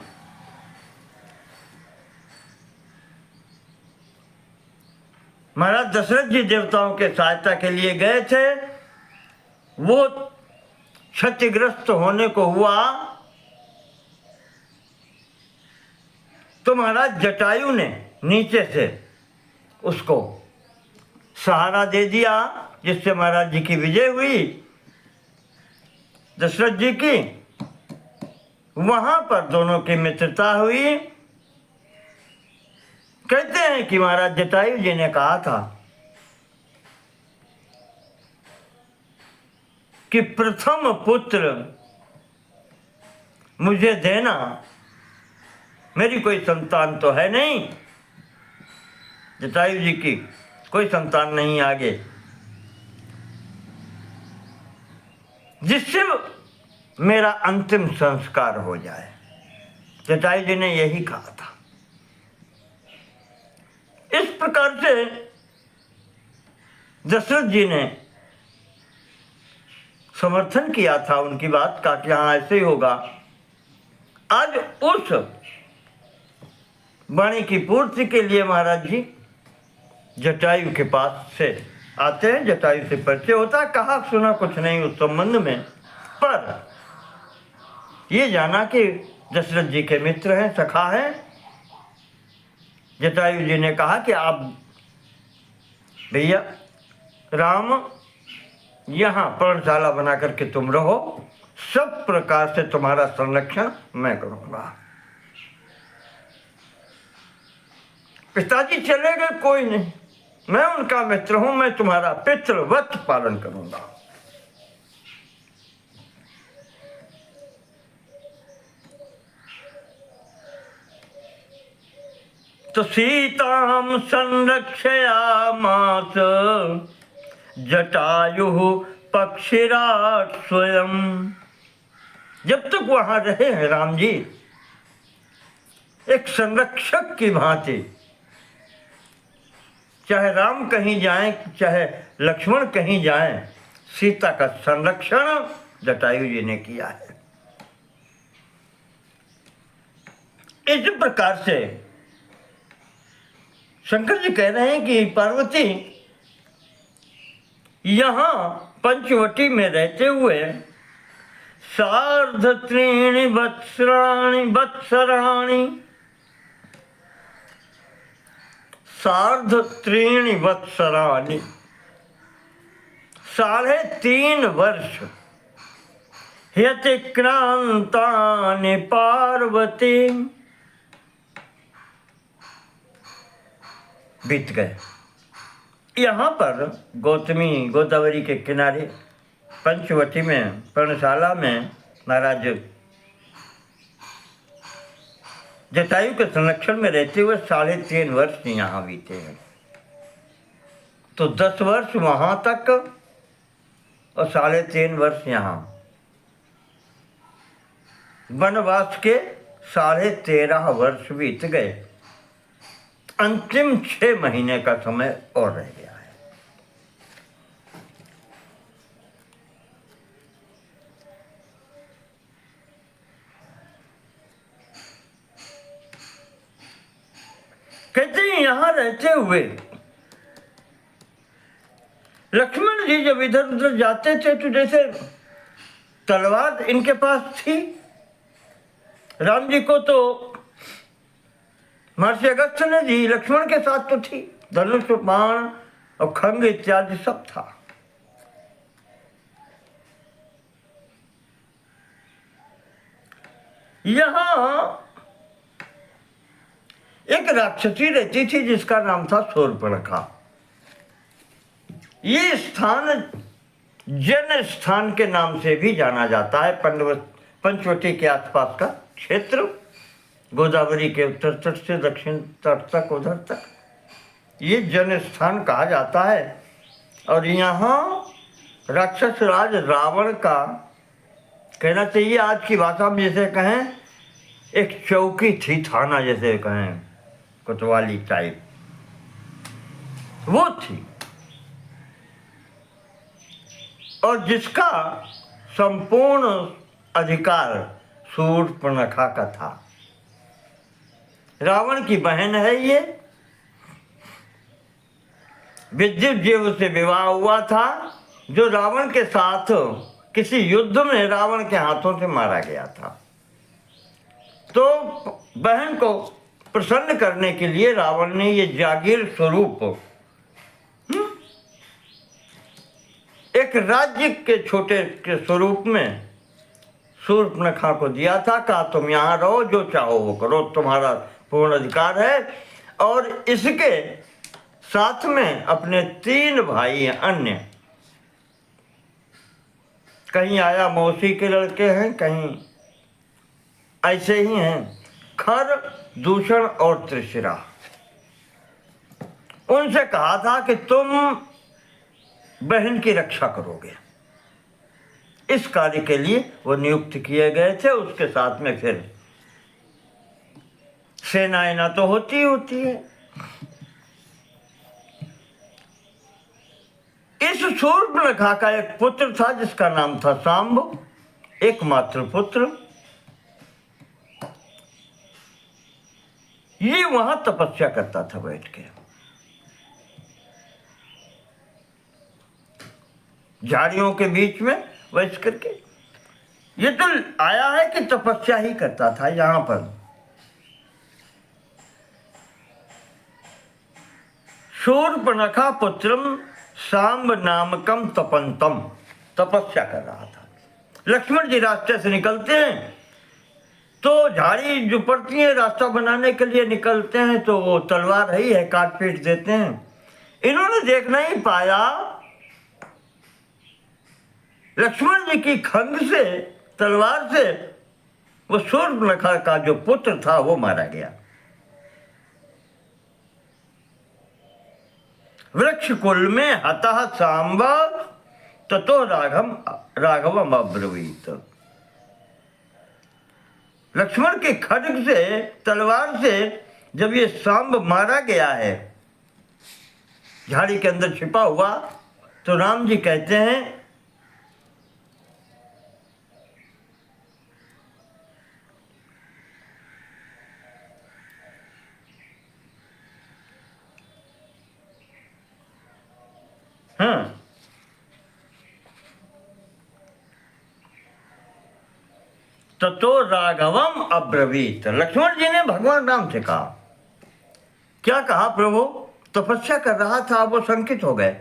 महाराज दशरथ जी देवताओं के सहायता के लिए गए थे, वो क्षतिग्रस्त होने को हुआ तो महाराज जटायु ने नीचे से उसको सहारा दे दिया, जिससे महाराज जी की विजय हुई, दशरथ जी की। वहां पर दोनों की मित्रता हुई। कहते हैं कि महाराज जटायु जी ने कहा था कि प्रथम पुत्र मुझे देना, मेरी कोई संतान तो है नहीं, जटायु जी की कोई संतान नहीं आगे, जिससे मेरा अंतिम संस्कार हो जाए। जटायु जी ने यही कहा था। इस प्रकार से दशरथ जी ने समर्थन किया था उनकी बात का कि हाँ ऐसे ही होगा। आज उस वाणी की पूर्ति के लिए महाराज जी जटायु के पास से आते हैं, जटायु से परिचय होता है। कहा सुना कुछ नहीं उस संबंध में, पर ये जाना कि दशरथ जी के मित्र हैं, सखा हैं। जटायु जी ने कहा कि आप भैया राम यहाँ पर्णशाला बना करके तुम रहो, सब प्रकार से तुम्हारा संरक्षण मैं करूंगा। पिताजी चले गए, कोई नहीं, मैं उनका मित्र हूं, मैं तुम्हारा पितृवत पालन करूंगा। तो सीताम संरक्षयामास जटायुः पक्षिराट स्वयं। जब तक वहां रहे हैं राम जी एक संरक्षक की भांति, चाहे राम कहीं जाएं चाहे लक्ष्मण कहीं जाएं, सीता का संरक्षण जटायु जी ने किया है। इस प्रकार से शंकर जी कह रहे हैं कि पार्वती यहां पंचवटी में रहते हुए सार्ध त्रीणि वत्सराणि वत्सराणि सार्ध त्रीणि वत्सराणि 3.5 वर्ष ह्यतिक्रांतानि पार्वती बीत गए। यहाँ पर गोदावरी के किनारे पंचवटी में पर्णशाला में महाराज जटायु के संरक्षण में रहते हुए 3.5 वर्ष यहाँ बीते हैं। तो 10 वर्ष वहाँ तक और 3.5 वर्ष यहाँ, वनवास के 13.5 वर्ष बीत गए। अंतिम 6 महीने का समय और रह गया है। कहते हैं यहां रहते हुए लक्ष्मण जी जब इधर उधर जाते थे तो जैसे तलवार इनके पास थी, राम जी को तो महर्षि अगस्त्य ने दी, लक्ष्मण के साथ तो थी, धनुष बाण और खंग इत्यादि सब था। यहां एक राक्षसी रहती थी जिसका नाम था शूर्पणखा। ये स्थान जन स्थान के नाम से भी जाना जाता है। पंचवटी के आसपास का क्षेत्र, गोदावरी के उत्तर तट से दक्षिण तट तक, उधर तक ये जन स्थान कहा जाता है। और यहाँ राक्षस राज रावण का, कहना चाहिए आज की भाषा में जैसे कहें एक चौकी थी, थाना जैसे कहें, कोतवाली टाइप वो थी, और जिसका संपूर्ण अधिकार शूर्पणखा का था। रावण की बहन है ये, विद्युत जीव से विवाह हुआ था, जो रावण के साथ किसी युद्ध में रावण के हाथों से मारा गया था। तो बहन को प्रसन्न करने के लिए रावण ने ये जागीर स्वरूप एक राज्य के छोटे के स्वरूप में शूर्पणखा को दिया था। कहा तुम यहाँ रहो, जो चाहो वो करो, तुम्हारा पूर्ण अधिकार है। और इसके साथ में अपने 3 भाई हैं अन्य, कहीं आया मौसी के लड़के हैं, कहीं ऐसे ही हैं, खर, दूषण और त्रिशिरा। उनसे कहा था कि तुम बहन की रक्षा करोगे। इस कार्य के लिए वो नियुक्त किए गए थे। उसके साथ में फिर सेनाएं ना तो होती है। इस शूर्पणखा का एक पुत्र था जिसका नाम था सांब, एकमात्र पुत्र। ये वहां तपस्या करता था बैठ के। झाड़ियों के बीच में बैठ करके। ये तो आया है कि तपस्या ही करता था यहाँ पर। शूर्पणखा पुत्रम सांब नामकम तपंतम, तपस्या कर रहा था। लक्ष्मण जी रास्ते से निकलते हैं तो झाड़ी जो पड़ती है रास्ता बनाने के लिए निकलते हैं तो वो तलवार ही है, काट पीट देते हैं। इन्होंने देख नहीं पाया लक्ष्मण जी की खंग से, तलवार से वो शूर्पणखा का जो पुत्र था वो मारा गया। वृक्ष कुल में हतः सांब ततो राघवम अब्रवीत। लक्ष्मण के खड्ग से, तलवार से जब ये सांब मारा गया है झाड़ी के अंदर छिपा हुआ, तो राम जी कहते हैं हाँ, ततो राघवम अब्रवीत। लक्ष्मण जी ने भगवान राम से कहा, क्या कहा प्रभु? तपस्या कर रहा था, वो शंकित हो गए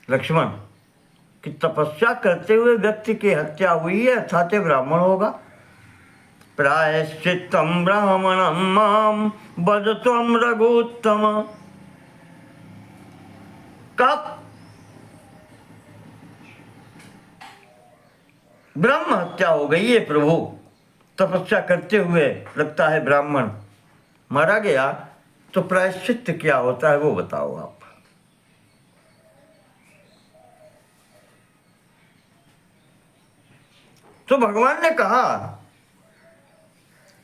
लक्ष्मण कि तपस्या करते हुए व्यक्ति की हत्या हुई है अर्थात ब्राह्मण होगा। प्रायश्चित्तम ब्राह्मणम माम वदत्वम रघुत्तम। कब ब्रह्म हत्या हो गई है प्रभु, तपस्या करते हुए लगता है ब्राह्मण मारा गया, तो प्रायश्चित्त क्या होता है वो बताओ आप। तो भगवान ने कहा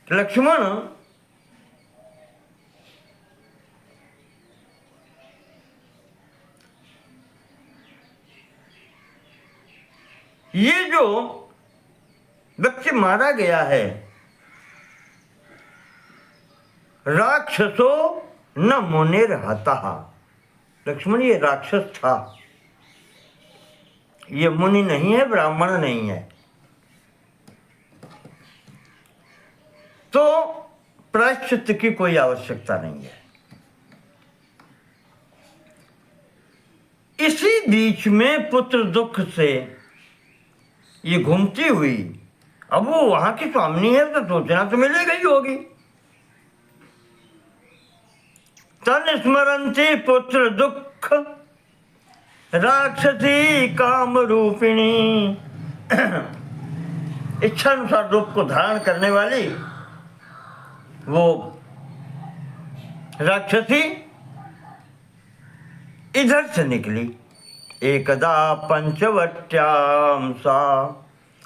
लक्ष्मण ये जो व्यक्ति मारा गया है राक्षसो न मुनिर हतः। लक्ष्मण ये राक्षस था, ये मुनि नहीं है, ब्राह्मण नहीं है। तो प्रायश्चित्त की कोई आवश्यकता नहीं है। इसी बीच में पुत्र दुख से ये घूमती हुई, अब वो वहां की स्वामिनी है तो सोचना तो मिली गई होगी। तन स्मरंती पुत्र दुख राक्षसी काम रूपिणी। इच्छा अनुसार रूप को धारण करने वाली वो राक्षसी इधर से निकली। एकदा पंचवट्याम सा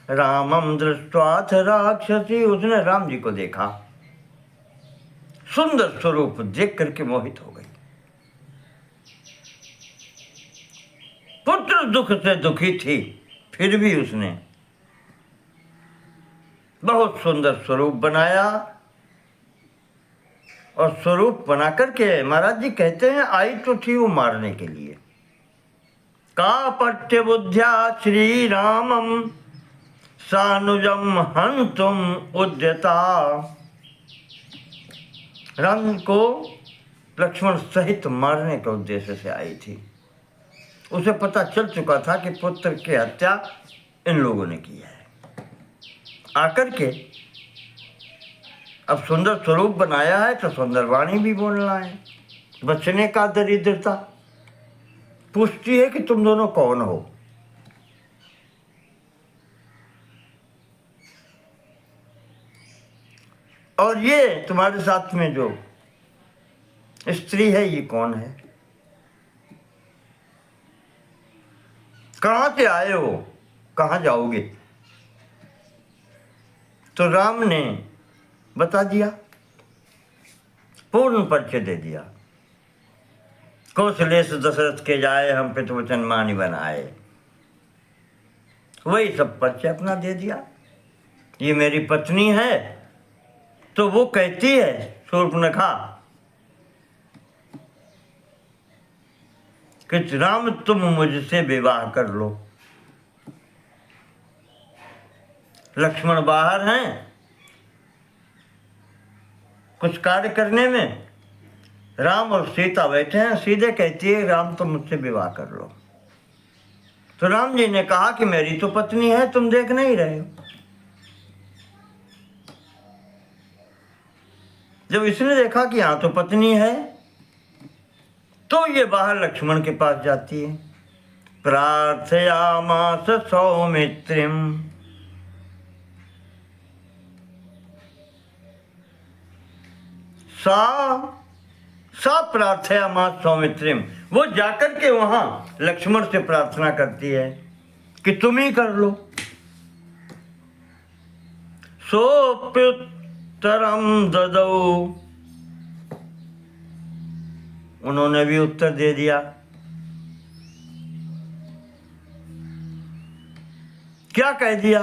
रामम दृष्ट्वाथ राक्षसी। उसने राम जी को देखा, सुंदर स्वरूप देख करके मोहित हो गई। पुत्र दुख से दुखी थी, फिर भी उसने बहुत सुंदर स्वरूप बनाया। और स्वरूप बना करके महाराज जी कहते हैं आई तो थी वो मारने के लिए। कापट्य बुद्ध्या श्री रामम सानुजम हंतुम उद्यता। राम को लक्ष्मण सहित मारने के उद्देश्य से आई थी। उसे पता चल चुका था कि पुत्र की हत्या इन लोगों ने की है। आकर के अब सुंदर स्वरूप बनाया है तो सुंदर वाणी भी बोलना है। बचने का दरिद्रता। पूछती है कि तुम दोनों कौन हो? और ये तुम्हारे साथ में जो स्त्री है ये कौन है? कहां से आए हो, कहां जाओगे? तो राम ने बता दिया, पूर्ण परिचय दे दिया। कौशलेश दशरथ के जाए हम पे तो वचन मानी बनाए, वही सब परिचय अपना दे दिया। ये मेरी पत्नी है। तो वो कहती है, शूर्पणखा कि राम तुम मुझसे विवाह कर लो। लक्ष्मण बाहर हैं कुछ कार्य करने में, राम और सीता बैठे हैं। सीधे कहती है राम तुम मुझसे विवाह कर लो। तो राम जी ने कहा कि मेरी तो पत्नी है, तुम देख नहीं रहे हो। जब इसने देखा कि हाँ तो पत्नी है, तो ये बाहर लक्ष्मण के पास जाती है। प्रार्थयामास सौमित्रिम, सा प्रार्थयामास सौमित्रिम, वो जाकर के वहां लक्ष्मण से प्रार्थना करती है कि तुम ही कर लो। सोप्युत्तरम ददौ, उन्होंने भी उत्तर दे दिया। क्या कह दिया?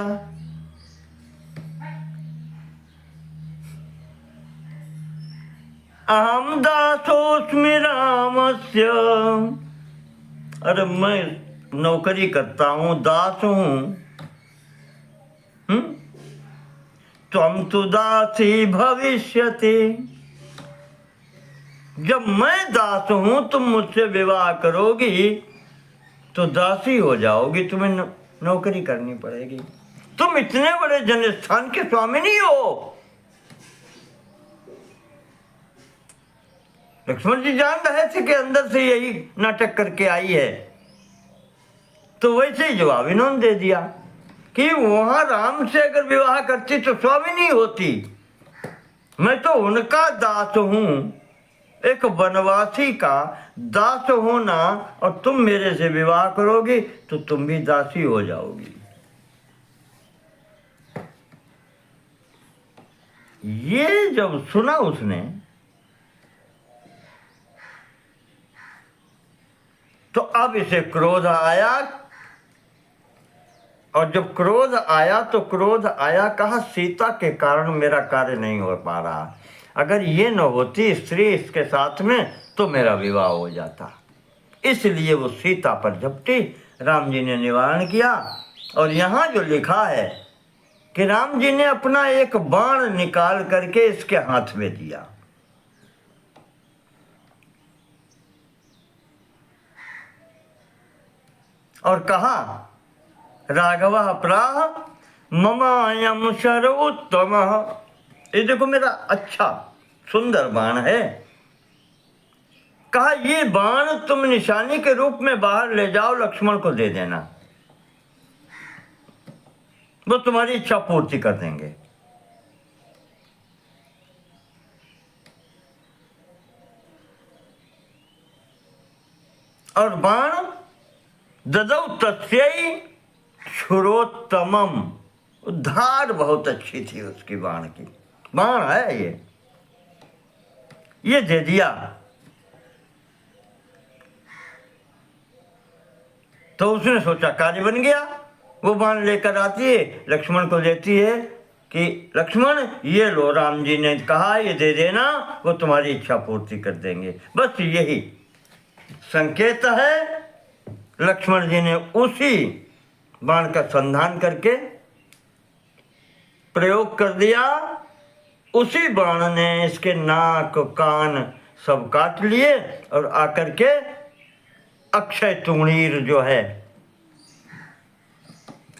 अहम दासोस्मि रामस्य, अरे मैं नौकरी करता हूं, दास हूं। त्वं तु दासी भविष्यति, जब मैं दास हूं तुम मुझसे विवाह करोगी तो दासी हो जाओगी, तुम्हें नौकरी करनी पड़ेगी। तुम इतने बड़े जनस्थान के स्वामी नहीं हो। लक्ष्मण जी जान रहे थे कि अंदर से यही नाटक करके आई है, तो वैसे ही जवाब इन्होंने दे दिया कि वहां राम से अगर विवाह करती तो स्वामिनी होती, मैं तो उनका दास हूं। एक वनवासी का दास होना और तुम मेरे से विवाह करोगी तो तुम भी दासी हो जाओगी। ये जब सुना उसने तो अब इसे क्रोध आया, और जब क्रोध आया तो क्रोध आया, कहा सीता के कारण मेरा कार्य नहीं हो पा रहा। अगर ये न होती स्त्री इसके साथ में तो मेरा विवाह हो जाता। इसलिए वो सीता पर झपटी, राम जी ने निवारण किया। और यहाँ जो लिखा है कि राम जी ने अपना एक बाण निकाल करके इसके हाथ में दिया, और कहा राघव प्राह ममायम सर्वोत्तम, ये देखो मेरा अच्छा सुंदर बाण है। कहा ये बाण तुम निशानी के रूप में बाहर ले जाओ, लक्ष्मण को दे देना, वो तुम्हारी इच्छा पूर्ति कर देंगे। और बाण ददौ तस्यै क्षुरोत्तमम, धार बहुत अच्छी थी उसकी बाण की, बाण है ये दे दिया। तो उसने सोचा कार्य बन गया। वो बाण लेकर आती है, लक्ष्मण को देती है कि लक्ष्मण ये लो, राम जी ने कहा ये दे देना, वो तुम्हारी इच्छा पूर्ति कर देंगे। बस यही संकेत है। लक्ष्मण जी ने उसी बाण का संधान करके प्रयोग कर दिया। उसी बाण ने इसके नाक कान सब काट लिए और आकर के अक्षय तुंगीर जो है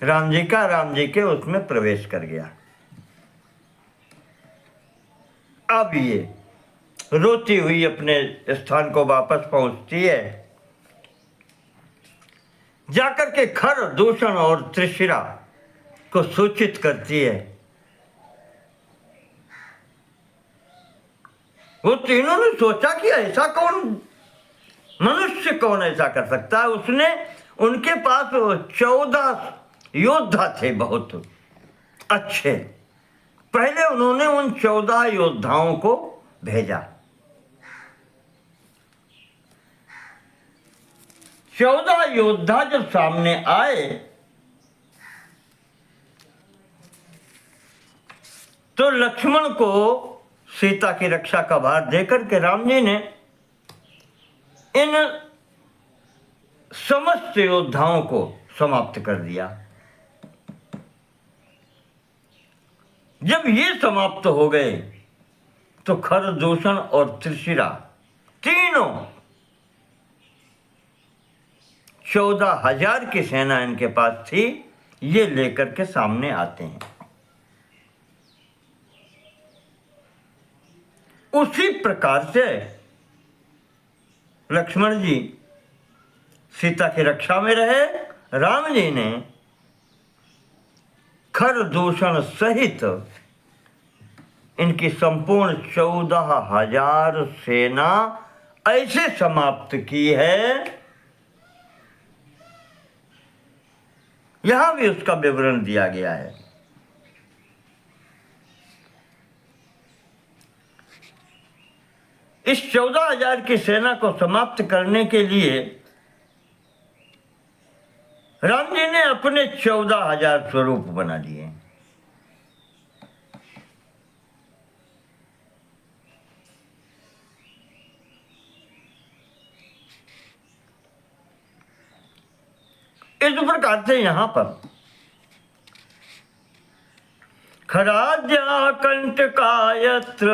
राम जी के उसमें प्रवेश कर गया। अब ये रोती हुई अपने स्थान को वापस पहुंचती है, जाकर के खर, दूषण और त्रिशिरा को सूचित करती है। वो तीनों ने सोचा कि ऐसा कौन मनुष्य, कौन ऐसा कर सकता है। उसने उनके पास 14 योद्धा थे बहुत अच्छे। पहले उन्होंने उन 14 योद्धाओं को भेजा। 14 योद्धा जब सामने आए तो लक्ष्मण को सीता की रक्षा का भार देकर के राम जी ने इन समस्त योद्धाओं को समाप्त कर दिया। जब ये समाप्त हो गए तो खरदूषण और त्रिशिरा तीनों 14,000 की सेना इनके पास थी, ये लेकर के सामने आते हैं। उसी प्रकार से लक्ष्मण जी सीता की रक्षा में रहे, राम जी ने खरदूषण सहित इनकी संपूर्ण 14,000 सेना ऐसे समाप्त की है। यहां भी उसका विवरण दिया गया है। इस 14,000 की सेना को समाप्त करने के लिए राम जी ने अपने 14,000 स्वरूप बना लिए। इस प्रकार से यहां पर खराद्या कंटकायत्र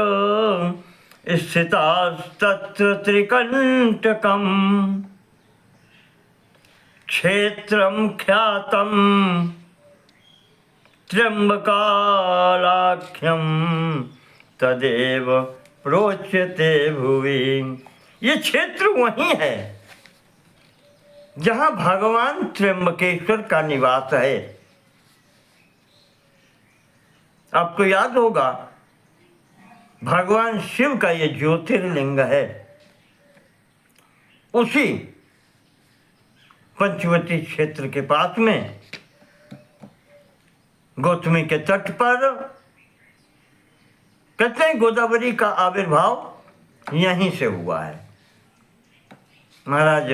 स्थितास्तत्र त्रिकंटकम क्षेत्रम ख्यातम त्र्यंबकालाख्यम तदेव प्रोच्यते भुवि। ये क्षेत्र वही है जहां भगवान त्र्यंबकेश्वर का निवास है। आपको याद होगा भगवान शिव का ये ज्योतिर्लिंग है, उसी पंचवटी क्षेत्र के पास में गौतमी के तट पर। कहते हैं गोदावरी का आविर्भाव यहीं से हुआ है, महाराज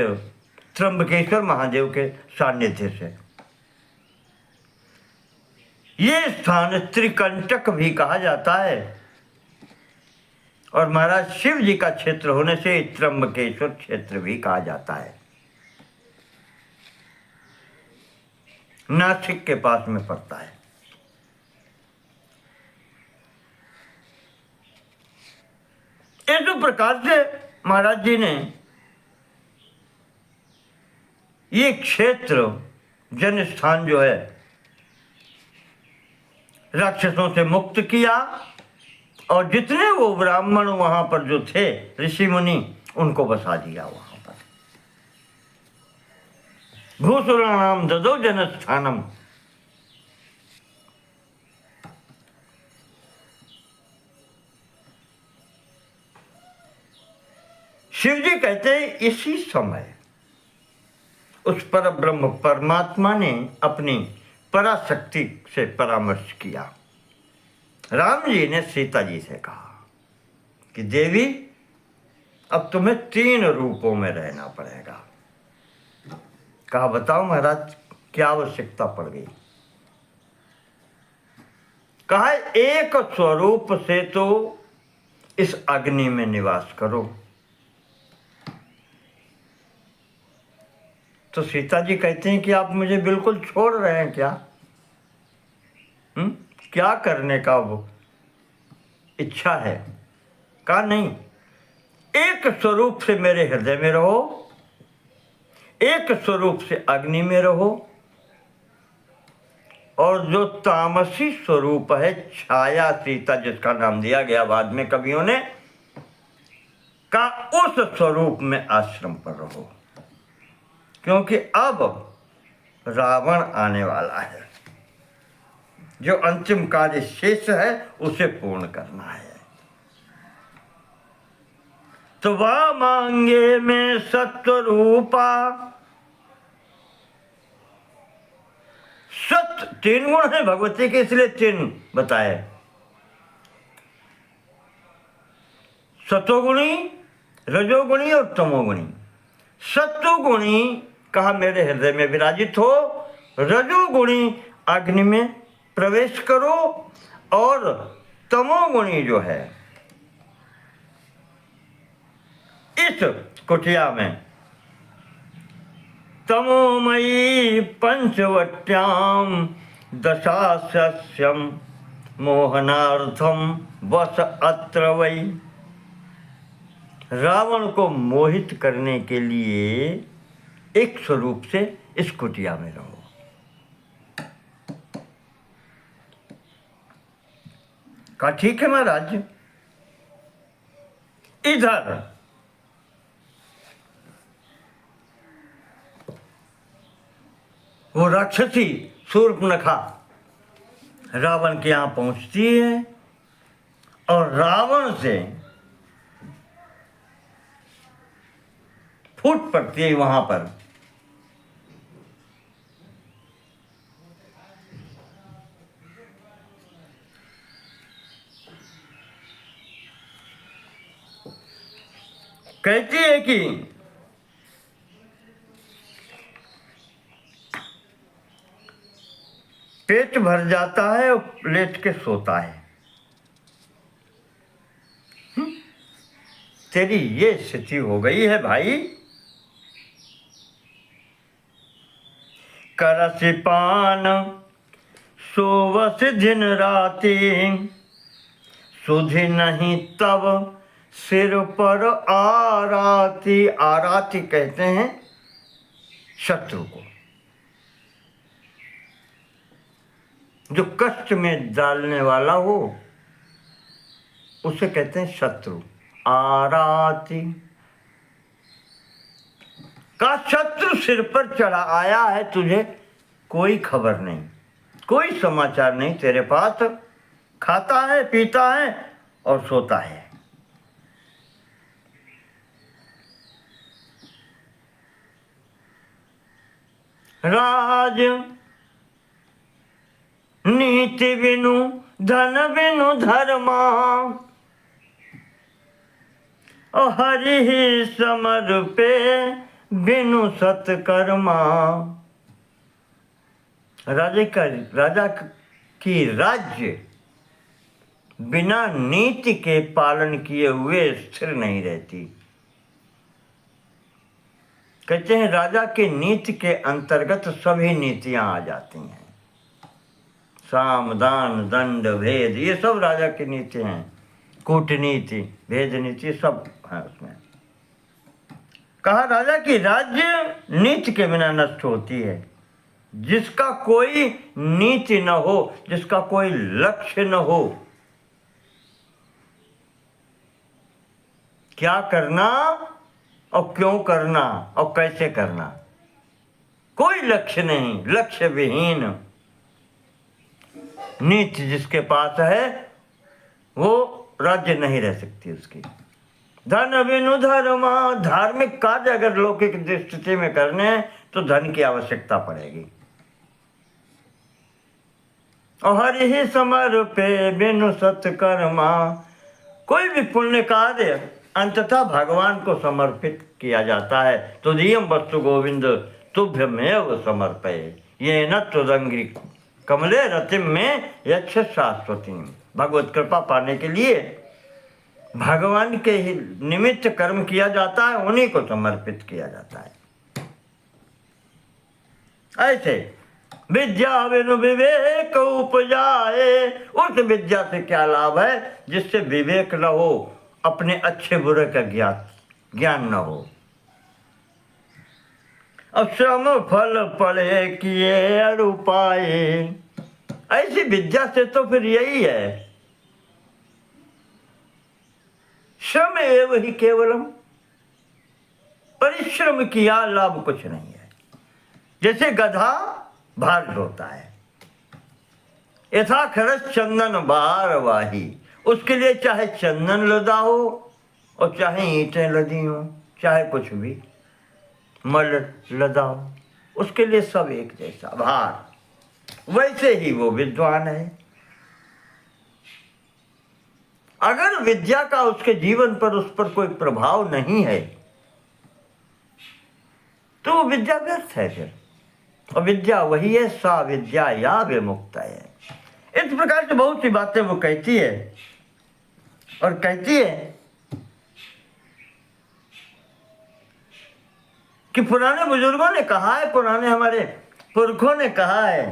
त्र्यंबकेश्वर महादेव के सानिध्य से। ये स्थान त्रिकंटक भी कहा जाता है और महाराज शिव जी का क्षेत्र होने से त्र्यंबकेश्वर क्षेत्र भी कहा जाता है। नासिक के पास में पड़ता है। इस प्रकार से महाराज जी ने ये क्षेत्र जन स्थान जो है राक्षसों से मुक्त किया और जितने वो ब्राह्मण वहां पर जो थे ऋषि मुनि उनको बसा दिया वहां पर। भूसुराणाम ददौ जन स्थानम। शिव जी कहते हैं इसी समय उस पर ब्रह्म परमात्मा ने अपनी पराशक्ति से परामर्श किया। राम जी ने सीता जी से कहा कि देवी अब तुम्हें 3 रूपों में रहना पड़ेगा। कहा बताओ महाराज क्या आवश्यकता पड़ गई। कहा एक स्वरूप से तो इस अग्नि में निवास करो। तो सीता जी कहते हैं कि आप मुझे बिल्कुल छोड़ रहे हैं क्या? क्या करने का वो इच्छा है? कहा नहीं, एक स्वरूप से मेरे हृदय में रहो, एक स्वरूप से अग्नि में रहो, और जो तामसी स्वरूप है छाया सीता जिसका नाम दिया गया बाद में कवियों ने, का उस स्वरूप में आश्रम पर रहो, क्योंकि अब रावण आने वाला है। जो अंतिम कार्य शेष है उसे पूर्ण करना है। तो वह मांगे में सत्व रूपा। सत्य 3 गुण है भगवती के, इसलिए 3 बताए। सतोगुणी, रजोगुणी और तमोगुणी। सत्वगुणी कहा मेरे हृदय में विराजित हो, रजोगुणी अग्नि में प्रवेश करो, और तमोगुणी जो है इस कुटिया में तमोमयी पंचवट्याम दशास्यम मोहनार्थम वस अत्र वै। रावण को मोहित करने के लिए एक स्वरूप से इस कुटिया में रहो। कहा ठीक है महाराज। इधर वो राक्षसी शूर्पणखा रावण के यहां पहुंचती है और रावण से फूट पड़ती है वहां पर। कहती है कि पेट भर जाता है और लेट के सोता है। तेरी ये स्थिति हो गई है भाई। करसि पान सोवस दिन राति, सुधि नहीं तब सिर पर आराती। आराती कहते हैं शत्रु को, जो कष्ट में डालने वाला हो उसे कहते हैं शत्रु। आराती का शत्रु सिर पर चढ़ा आया है, तुझे कोई खबर नहीं, कोई समाचार नहीं तेरे पास। खाता है, पीता है और सोता है। राज नीति बिनु धन बिनु धर्मा, हरि ही समर्पे बिनु सत्कर्मा। राजा की राज्य बिना नीति के पालन किए हुए स्थिर नहीं रहती। कहते हैं राजा के नीति के अंतर्गत सभी नीतियां आ जाती हैं। साम दान दंड भेद ये सब राजा की नीति हैं। कूटनीति, भेद नीति सब है उसमें। कहा राजा की राज्य नीति के बिना नष्ट होती है। जिसका कोई नीति न हो, जिसका कोई लक्ष्य न हो, क्या करना और क्यों करना और कैसे करना, कोई लक्ष्य नहीं, लक्ष्य विहीन नीति जिसके पास है वो राज्य नहीं रह सकती उसकी। धन बिनु धर्मा, धार्मिक कार्य अगर लौकिक स्थिति में करने हैं तो धन की आवश्यकता पड़ेगी। और हरि ही समर्पे बिनु सत्कर्मा, कोई भी पुण्य कार्य अंततः भगवान को समर्पित किया जाता है। तुदीयम वस्तु गोविंद तुभ्यमेव समर्पये, ये न तुदंगी कमले रतिम में यक्ष शाश्वती। भगवत कृपा पाने के लिए भगवान के ही निमित्त कर्म किया जाता है, उन्हीं को समर्पित किया जाता है। ऐसे विद्या बिनु विवेक उपजाए, उस विद्या से क्या लाभ है जिससे विवेक न हो, अपने अच्छे बुरे का ज्ञान न हो। अब श्रम फल पड़े किए अरु पाए, ऐसी विद्या से तो फिर यही है, श्रम एव ही केवलम, परिश्रम किया लाभ कुछ नहीं है। जैसे गधा भार ढोता है, यथा खरस चंदन बार वाही, उसके लिए चाहे चंदन लदा हो और चाहे ईंटें लदी हो, चाहे कुछ भी मल लदा हो, उसके लिए सब एक जैसा भार। वैसे ही वो विद्वान है। अगर विद्या का उसके जीवन पर उस पर कोई प्रभाव नहीं है तो वो विद्या व्यर्थ है फिर। और विद्या वही है, सा विद्या या विमुक्त है। इस प्रकार से बहुत सी बातें वो कहती है और कहती है कि पुराने बुजुर्गों ने कहा है, पुराने हमारे पुरखों ने कहा है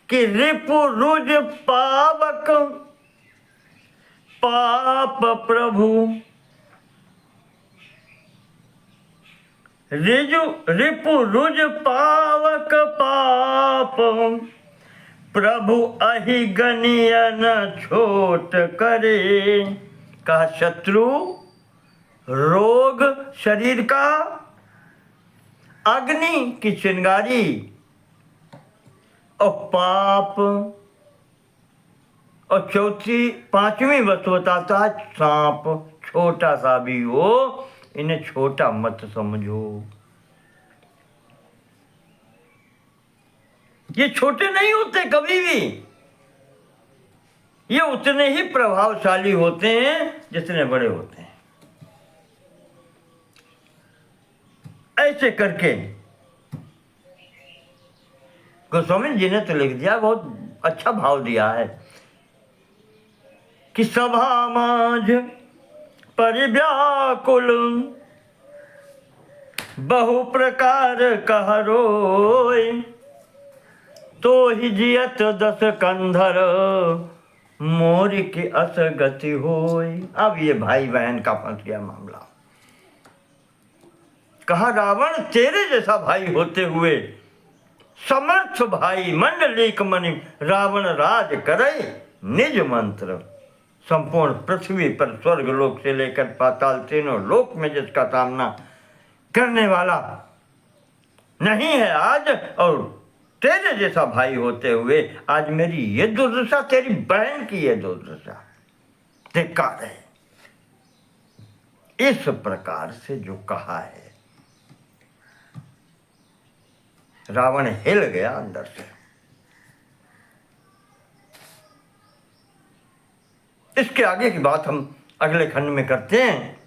कि रिपु रुज पावक पाप प्रभु, रिपु रुज पावक पाप प्रभु अहि गनिय न छोट करे। कहा शत्रु, रोग शरीर का, अग्नि की चिंगारी और पाप, और चौथी पांचवी वस्तु बताता है सांप, छोटा सा भी हो इन्हें छोटा मत समझो। ये छोटे नहीं होते कभी भी, ये उतने ही प्रभावशाली होते हैं जितने बड़े होते हैं। ऐसे करके गोस्वामी जी ने तो लिख दिया, बहुत अच्छा भाव दिया है कि सभा माझ परिव्याकुल बहु प्रकार कह रोय, तो ही जियत दस कंधर मोर की अस गति होय। अब ये भाई बहन का फंस गया मामला। कहा रावण तेरे जैसा भाई होते हुए समर्थ भाई मंडलीक मणि रावण राज करे निज मंत्र। संपूर्ण पृथ्वी पर स्वर्ग लोक से लेकर पाताल तीनों लोक में जिसका सामना करने वाला नहीं है आज, और तेरे जैसा भाई होते हुए आज मेरी ये दुर्दशा, तेरी बहन की ये दुर्दशा धिक्कार है। इस प्रकार से जो कहा है, रावण हिल गया अंदर से। इसके आगे की बात हम अगले खंड में करते हैं।